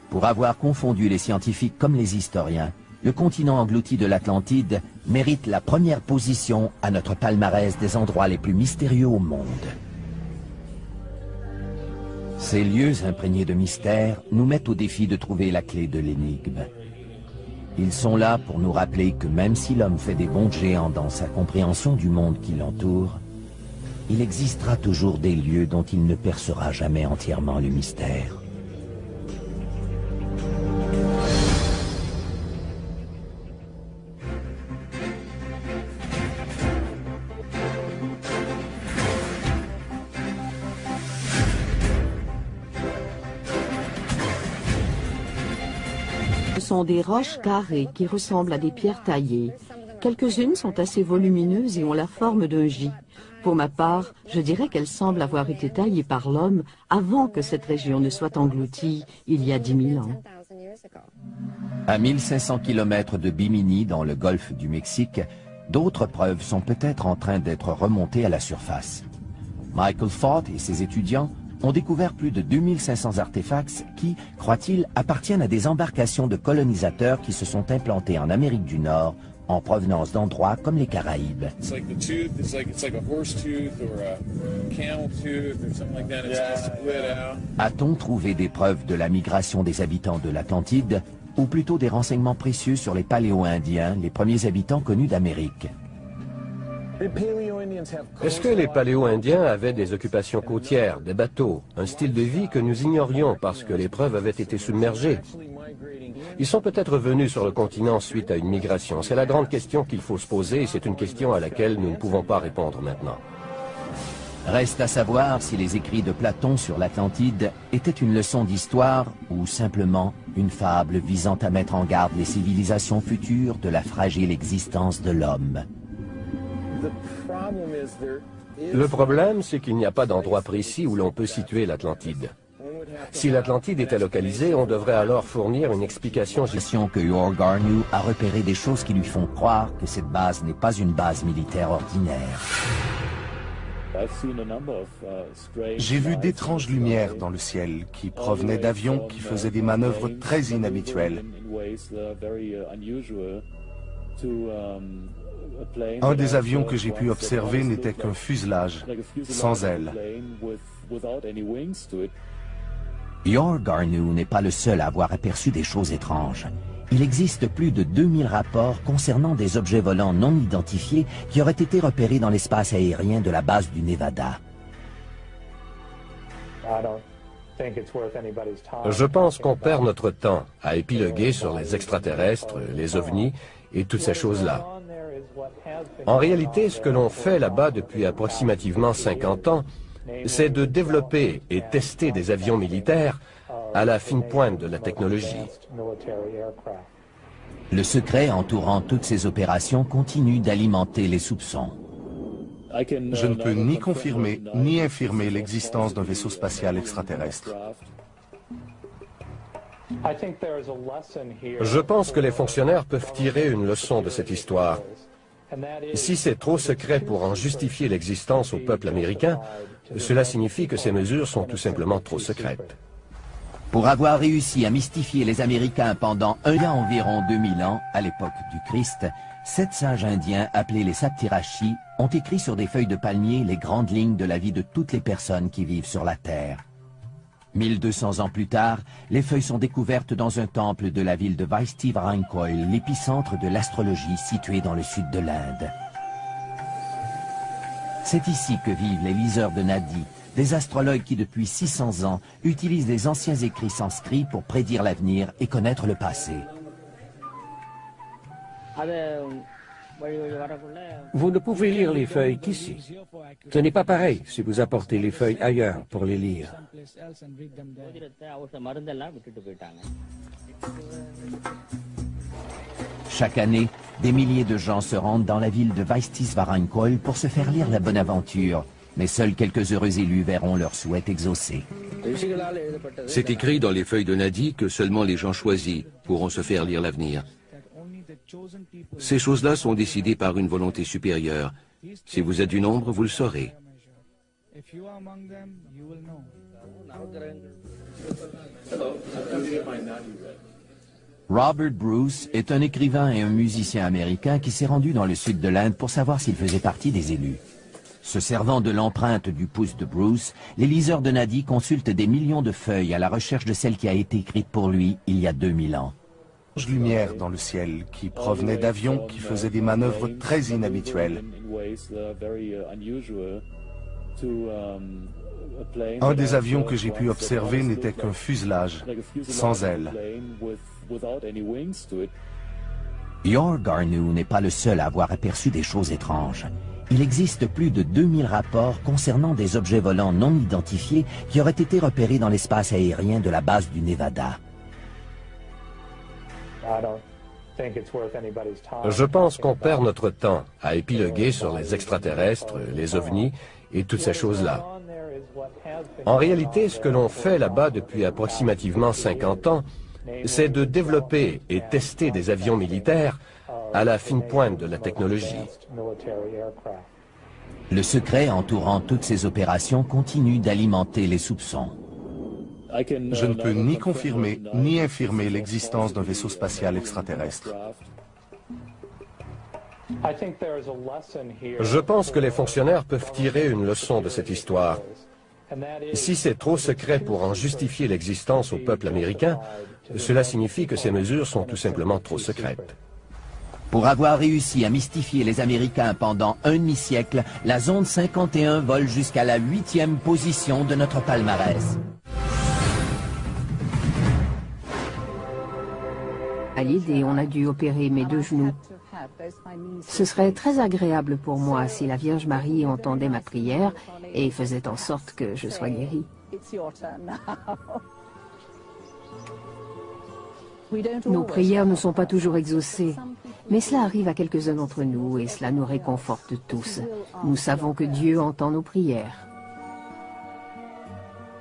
Pour avoir confondu les scientifiques comme les historiens, le continent englouti de l'Atlantide mérite la première position à notre palmarès des endroits les plus mystérieux au monde. Ces lieux imprégnés de mystère nous mettent au défi de trouver la clé de l'énigme. Ils sont là pour nous rappeler que même si l'homme fait des bonds géants dans sa compréhension du monde qui l'entoure, il existera toujours des lieux dont il ne percera jamais entièrement le mystère. Ce sont des roches carrées qui ressemblent à des pierres taillées. Quelques-unes sont assez volumineuses et ont la forme d'un J. Pour ma part, je dirais qu'elles semblent avoir été taillées par l'homme avant que cette région ne soit engloutie il y a 10 000 ans. À 1500 km de Bimini, dans le golfe du Mexique, d'autres preuves sont peut-être en train d'être remontées à la surface. Michael Fort et ses étudiants ont découvert plus de 2500 artefacts qui, croient-ils, appartiennent à des embarcations de colonisateurs qui se sont implantés en Amérique du Nord en provenance d'endroits comme les Caraïbes. A-t-on trouvé des preuves de la migration des habitants de l'Atlantide, ou plutôt des renseignements précieux sur les Paléo-Indiens, les premiers habitants connus d'Amérique? Est-ce que les Paléo-Indiens avaient des occupations côtières, des bateaux, un style de vie que nous ignorions parce que les preuves avaient été submergées? Ils sont peut-être venus sur le continent suite à une migration. C'est la grande question qu'il faut se poser et c'est une question à laquelle nous ne pouvons pas répondre maintenant. Reste à savoir si les écrits de Platon sur l'Atlantide étaient une leçon d'histoire ou simplement une fable visant à mettre en garde les civilisations futures de la fragile existence de l'homme. Le problème, c'est qu'il n'y a pas d'endroit précis où l'on peut situer l'Atlantide. Si l'Atlantide était localisée, on devrait alors fournir une explication géologique. Que Yor Garneau a repéré des choses qui lui font croire que cette base n'est pas une base militaire ordinaire. J'ai vu d'étranges lumières dans le ciel qui provenaient d'avions qui faisaient des manœuvres très inhabituelles. Un des avions que j'ai pu observer n'était qu'un fuselage, sans ailes. Yor Garneau n'est pas le seul à avoir aperçu des choses étranges. Il existe plus de 2000 rapports concernant des objets volants non identifiés qui auraient été repérés dans l'espace aérien de la base du Nevada. Je pense qu'on perd notre temps à épiloguer sur les extraterrestres, les ovnis et toutes ces choses-là. En réalité, ce que l'on fait là-bas depuis approximativement 50 ans, c'est de développer et tester des avions militaires à la fine pointe de la technologie. Le secret entourant toutes ces opérations continue d'alimenter les soupçons. Je ne peux ni confirmer ni infirmer l'existence d'un vaisseau spatial extraterrestre. Je pense que les fonctionnaires peuvent tirer une leçon de cette histoire. Si c'est trop secret pour en justifier l'existence au peuple américain, cela signifie que ces mesures sont tout simplement trop secrètes. Pour avoir réussi à mystifier les Américains pendant il y a environ 2000 ans, à l'époque du Christ, 7 sages indiens appelés les Saptirashi ont écrit sur des feuilles de palmier les grandes lignes de la vie de toutes les personnes qui vivent sur la Terre. 1200 ans plus tard, les feuilles sont découvertes dans un temple de la ville de Vaistivarainkoil, l'épicentre de l'astrologie situé dans le sud de l'Inde. C'est ici que vivent les liseurs de Nadi, des astrologues qui depuis 600 ans utilisent les anciens écrits sanscrits pour prédire l'avenir et connaître le passé. Vous ne pouvez lire les feuilles qu'ici. Ce n'est pas pareil si vous apportez les feuilles ailleurs pour les lire. Chaque année, des milliers de gens se rendent dans la ville de Vaistivarainkoil pour se faire lire la bonne aventure, mais seuls quelques heureux élus verront leur souhait exaucé. C'est écrit dans les feuilles de Nadi que seulement les gens choisis pourront se faire lire l'avenir. Ces choses-là sont décidées par une volonté supérieure. Si vous êtes du nombre, vous le saurez. Robert Bruce est un écrivain et un musicien américain qui s'est rendu dans le sud de l'Inde pour savoir s'il faisait partie des élus. Se servant de l'empreinte du pouce de Bruce, les liseurs de Nadi consultent des millions de feuilles à la recherche de celle qui a été écrite pour lui il y a 2000 ans. Lumière dans le ciel qui provenait d'avions qui faisaient des manœuvres très inhabituelles. Un des avions que j'ai pu observer n'était qu'un fuselage, sans ailes. Yor Garneau n'est pas le seul à avoir aperçu des choses étranges. Il existe plus de 2000 rapports concernant des objets volants non identifiés qui auraient été repérés dans l'espace aérien de la base du Nevada. Je pense qu'on perd notre temps à épiloguer sur les extraterrestres, les ovnis et toutes ces choses-là. En réalité, ce que l'on fait là-bas depuis approximativement 50 ans, c'est de développer et tester des avions militaires à la fine pointe de la technologie. Le secret entourant toutes ces opérations continue d'alimenter les soupçons. Je ne peux ni confirmer ni infirmer l'existence d'un vaisseau spatial extraterrestre. Je pense que les fonctionnaires peuvent tirer une leçon de cette histoire. Si c'est trop secret pour en justifier l'existence au peuple américain, cela signifie que ces mesures sont tout simplement trop secrètes. Pour avoir réussi à mystifier les Américains pendant un demi-siècle, la zone 51 vole jusqu'à la 8e position de notre palmarès. Et on a dû opérer mes 2 genoux. Ce serait très agréable pour moi si la Vierge Marie entendait ma prière et faisait en sorte que je sois guérie. Nos prières ne sont pas toujours exaucées, mais cela arrive à quelques-uns d'entre nous et cela nous réconforte tous. Nous savons que Dieu entend nos prières.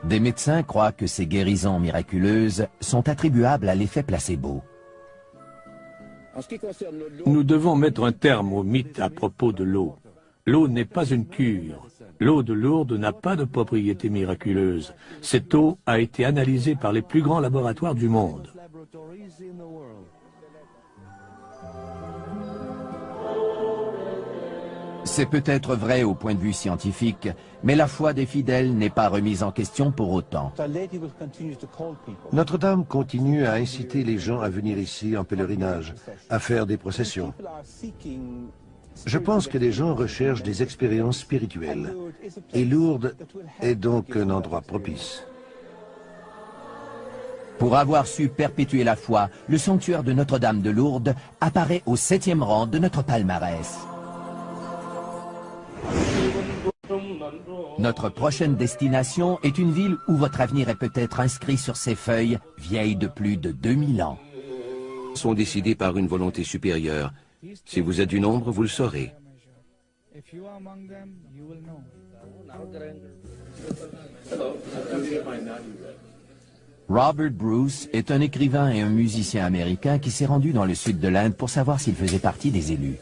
Des médecins croient que ces guérisons miraculeuses sont attribuables à l'effet placebo. Nous devons mettre un terme au mythe à propos de l'eau. L'eau n'est pas une cure. L'eau de Lourdes n'a pas de propriétés miraculeuses. Cette eau a été analysée par les plus grands laboratoires du monde. C'est peut-être vrai au point de vue scientifique, mais la foi des fidèles n'est pas remise en question pour autant. Notre-Dame continue à inciter les gens à venir ici en pèlerinage, à faire des processions. Je pense que les gens recherchent des expériences spirituelles. Et Lourdes est donc un endroit propice. Pour avoir su perpétuer la foi, le sanctuaire de Notre-Dame de Lourdes apparaît au 7e rang de notre palmarès. Notre prochaine destination est une ville où votre avenir est peut-être inscrit sur ses feuilles, vieilles de plus de 2000 ans. Sont décidés par une volonté supérieure. Si vous êtes du nombre, vous le saurez. Robert Bruce est un écrivain et un musicien américain qui s'est rendu dans le sud de l'Inde pour savoir s'il faisait partie des élus.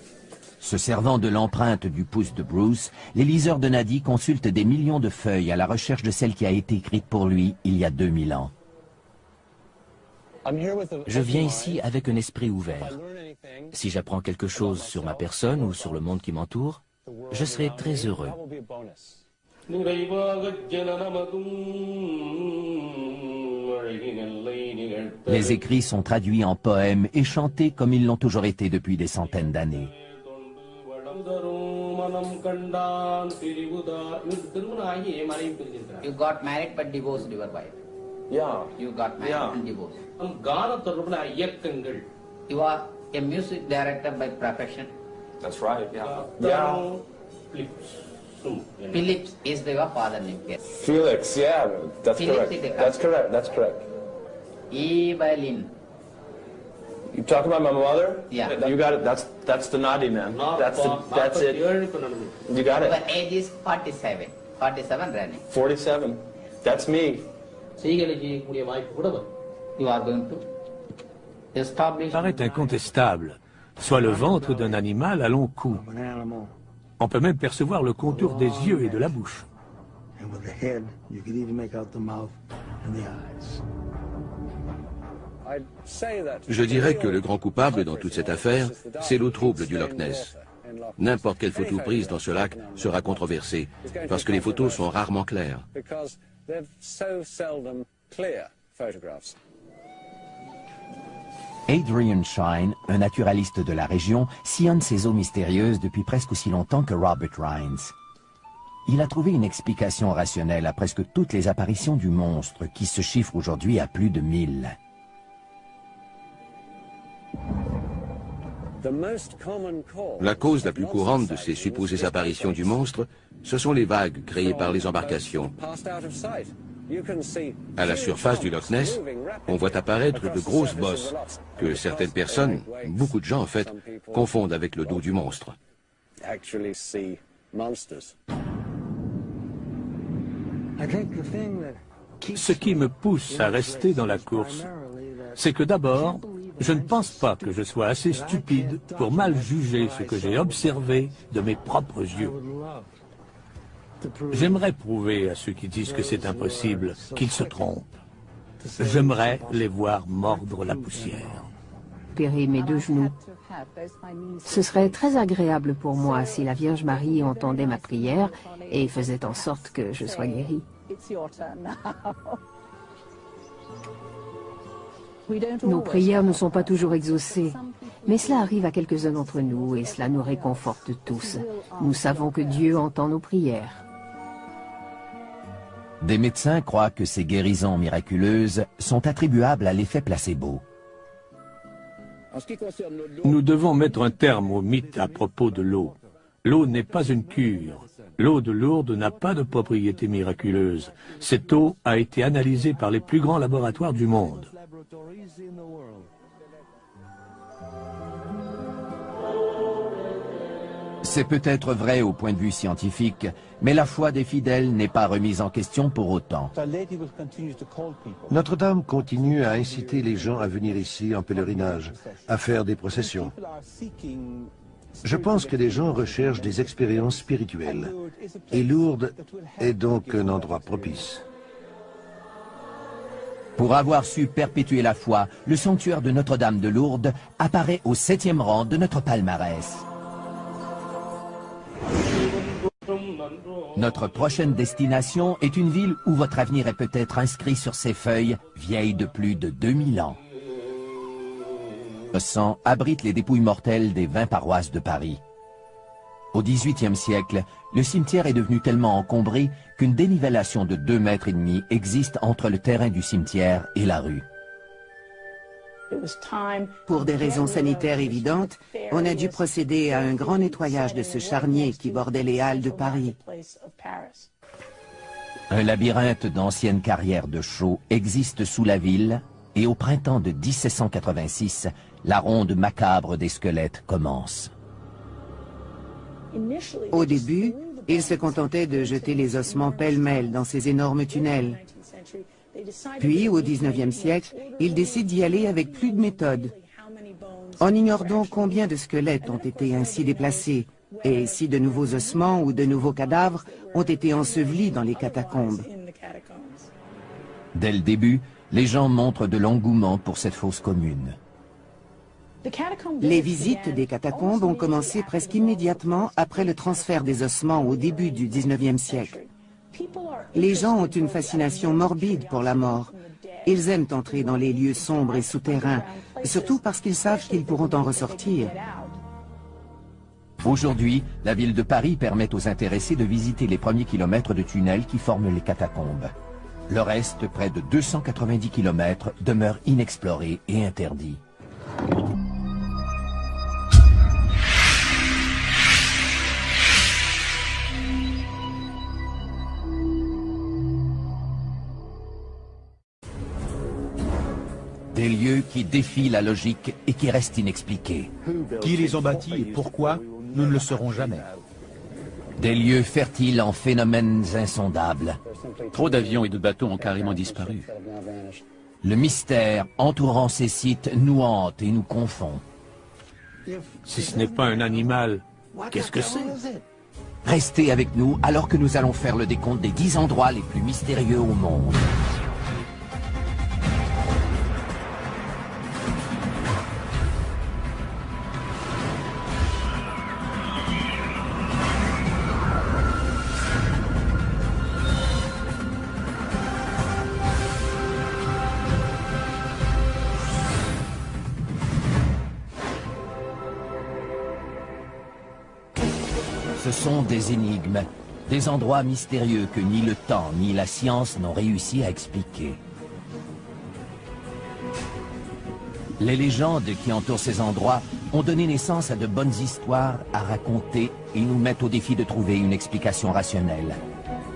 Se servant de l'empreinte du pouce de Bruce, les liseurs de Nadi consultent des millions de feuilles à la recherche de celle qui a été écrite pour lui il y a 2000 ans. Je viens ici avec un esprit ouvert. Si j'apprends quelque chose sur ma personne ou sur le monde qui m'entoure, je serai très heureux. Les écrits sont traduits en poèmes et chantés comme ils l'ont toujours été depuis des centaines d'années. You got married but divorced your wife. Yeah. You got married Yeah. and divorced. You are a music director by profession. That's right. Yeah. Phillips is your father name. Yes. Felix, yeah, that's Felix correct. is the That's correct. That's correct. E by Lynn. You talking about my mother? Yeah. You got it. That's the Nadi man. That's it. You got Your it. age is 47. 47 running. 47. That's me. You are going to establish. Paraît incontestable, soit le ventre d'un animal à long cou. On peut même percevoir le contour des yeux et de la bouche. Je dirais que le grand coupable dans toute cette affaire, c'est l'eau trouble du Loch Ness. N'importe quelle photo prise dans ce lac sera controversée, parce que les photos sont rarement claires. Adrian Shine, un naturaliste de la région, sillonne ces eaux mystérieuses depuis presque aussi longtemps que Robert Rines. Il a trouvé une explication rationnelle à presque toutes les apparitions du monstre, qui se chiffrent aujourd'hui à plus de 1000. La cause la plus courante de ces supposées apparitions du monstre, ce sont les vagues créées par les embarcations. À la surface du Loch Ness, on voit apparaître de grosses bosses que certaines personnes, beaucoup de gens en fait, confondent avec le dos du monstre. Ce qui me pousse à rester dans la course, c'est que d'abord, je ne pense pas que je sois assez stupide pour mal juger ce que j'ai observé de mes propres yeux. J'aimerais prouver à ceux qui disent que c'est impossible qu'ils se trompent. J'aimerais les voir mordre la poussière. Opérer mes 2 genoux. Ce serait très agréable pour moi si la Vierge Marie entendait ma prière et faisait en sorte que je sois guéri. Nos prières ne sont pas toujours exaucées, mais cela arrive à quelques-uns d'entre nous et cela nous réconforte tous. Nous savons que Dieu entend nos prières. Des médecins croient que ces guérisons miraculeuses sont attribuables à l'effet placebo. Nous devons mettre un terme au mythe à propos de l'eau. L'eau n'est pas une cure. L'eau de Lourdes n'a pas de propriétés miraculeuses. Cette eau a été analysée par les plus grands laboratoires du monde. C'est peut-être vrai au point de vue scientifique, mais la foi des fidèles n'est pas remise en question pour autant. Notre-Dame continue à inciter les gens à venir ici en pèlerinage, à faire des processions. Je pense que les gens recherchent des expériences spirituelles. Et Lourdes est donc un endroit propice. Pour avoir su perpétuer la foi, le sanctuaire de Notre-Dame de Lourdes apparaît au 7e rang de notre palmarès. Notre prochaine destination est une ville où votre avenir est peut-être inscrit sur ses feuilles, vieilles de plus de 2000 ans. Le sang abrite les dépouilles mortelles des 20 paroisses de Paris. Au XVIIIe siècle, le cimetière est devenu tellement encombré qu'une dénivellation de 2,5 mètres existe entre le terrain du cimetière et la rue. Pour des raisons sanitaires évidentes, on a dû procéder à un grand nettoyage de ce charnier qui bordait les halles de Paris. Un labyrinthe d'anciennes carrières de chaux existe sous la ville et au printemps de 1786, la ronde macabre des squelettes commence. Au début, ils se contentaient de jeter les ossements pêle-mêle dans ces énormes tunnels. Puis, au XIXe siècle, ils décident d'y aller avec plus de méthode. On ignore donc combien de squelettes ont été ainsi déplacés, et si de nouveaux ossements ou de nouveaux cadavres ont été ensevelis dans les catacombes. Dès le début, les gens montrent de l'engouement pour cette fosse commune. Les visites des catacombes ont commencé presque immédiatement après le transfert des ossements au début du XIXe siècle. Les gens ont une fascination morbide pour la mort. Ils aiment entrer dans les lieux sombres et souterrains, surtout parce qu'ils savent qu'ils pourront en ressortir. Aujourd'hui, la ville de Paris permet aux intéressés de visiter les premiers kilomètres de tunnels qui forment les catacombes. Le reste, près de 290 kilomètres, demeure inexploré et interdit. Des lieux qui défient la logique et qui restent inexpliqués. Qui les ont bâtis et pourquoi, nous ne le saurons jamais. Des lieux fertiles en phénomènes insondables. Trop d'avions et de bateaux ont carrément disparu. Le mystère entourant ces sites nous hante et nous confond. Si ce n'est pas un animal, qu'est-ce que c'est? Restez avec nous alors que nous allons faire le décompte des 10 endroits les plus mystérieux au monde. Ce sont des énigmes, des endroits mystérieux que ni le temps ni la science n'ont réussi à expliquer. Les légendes qui entourent ces endroits ont donné naissance à de bonnes histoires à raconter et nous mettent au défi de trouver une explication rationnelle.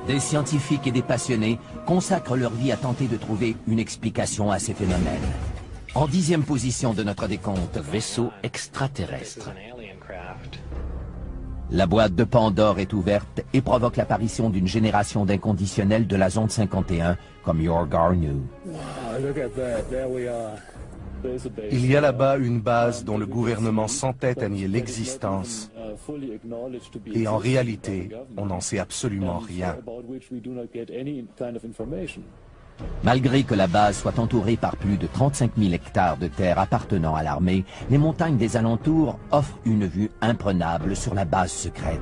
Des scientifiques et des passionnés consacrent leur vie à tenter de trouver une explication à ces phénomènes. En 10e position de notre décompte, Vaisseau extraterrestre. La boîte de Pandore est ouverte et provoque l'apparition d'une génération d'inconditionnels de la zone 51, comme Your Garnu. Il y a là-bas une base dont le gouvernement s'entête à nier l'existence. Et en réalité, on n'en sait absolument rien. Malgré que la base soit entourée par plus de 35 000 hectares de terre appartenant à l'armée, les montagnes des alentours offrent une vue imprenable sur la base secrète.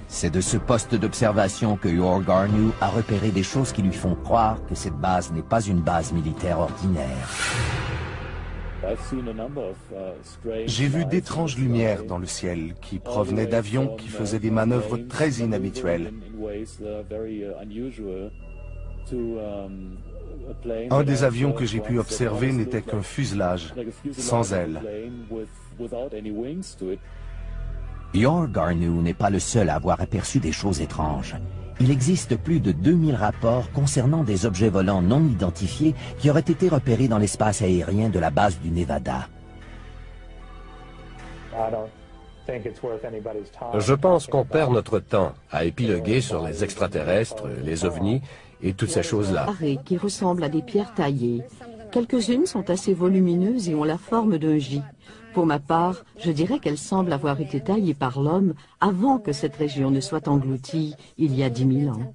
C'est de ce poste d'observation que Your Garnu a repéré des choses qui lui font croire que cette base n'est pas une base militaire ordinaire. J'ai vu d'étranges lumières dans le ciel qui provenaient d'avions qui faisaient des manœuvres très inhabituelles. Un des avions que j'ai pu observer n'était qu'un fuselage, sans ailes. Your Garnu n'est pas le seul à avoir aperçu des choses étranges. Il existe plus de 2000 rapports concernant des objets volants non identifiés qui auraient été repérés dans l'espace aérien de la base du Nevada. Je pense qu'on perd notre temps à épiloguer sur les extraterrestres, les ovnis et toutes ces choses-là. Qui ressemblent à des pierres taillées. Quelques-unes sont assez volumineuses et ont la forme d'un J. Pour ma part, je dirais qu'elles semblent avoir été taillées par l'homme avant que cette région ne soit engloutie il y a 10 000 ans.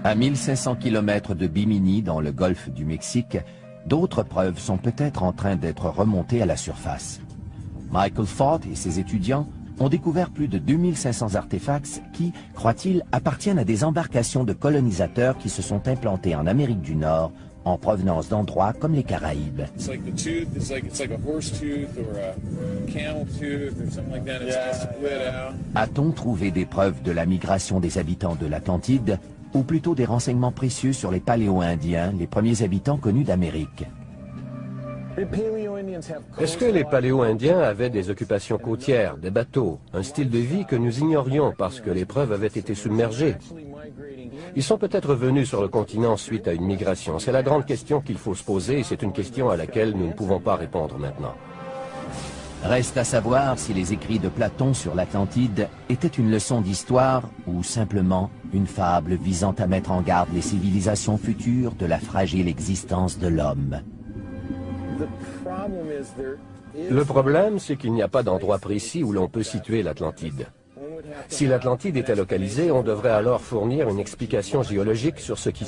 À 1500 km de Bimini, dans le golfe du Mexique, d'autres preuves sont peut-être en train d'être remontées à la surface. Michael Ford et ses étudiants ont découvert plus de 2500 artefacts qui, croient-ils, appartiennent à des embarcations de colonisateurs qui se sont implantés en Amérique du Nord en provenance d'endroits comme les Caraïbes. A-t-on trouvé des preuves de la migration des habitants de l'Atlantide, ou plutôt des renseignements précieux sur les Paléo-Indiens, les premiers habitants connus d'Amérique? Est-ce que les Paléo-Indiens avaient des occupations côtières, des bateaux, un style de vie que nous ignorions parce que les preuves avaient été submergées? Ils sont peut-être venus sur le continent suite à une migration. C'est la grande question qu'il faut se poser et c'est une question à laquelle nous ne pouvons pas répondre maintenant. Reste à savoir si les écrits de Platon sur l'Atlantide étaient une leçon d'histoire ou simplement une fable visant à mettre en garde les civilisations futures de la fragile existence de l'homme. Le problème, c'est qu'il n'y a pas d'endroit précis où l'on peut situer l'Atlantide. Si l'Atlantide était localisée, on devrait alors fournir une explication géologique sur ce qui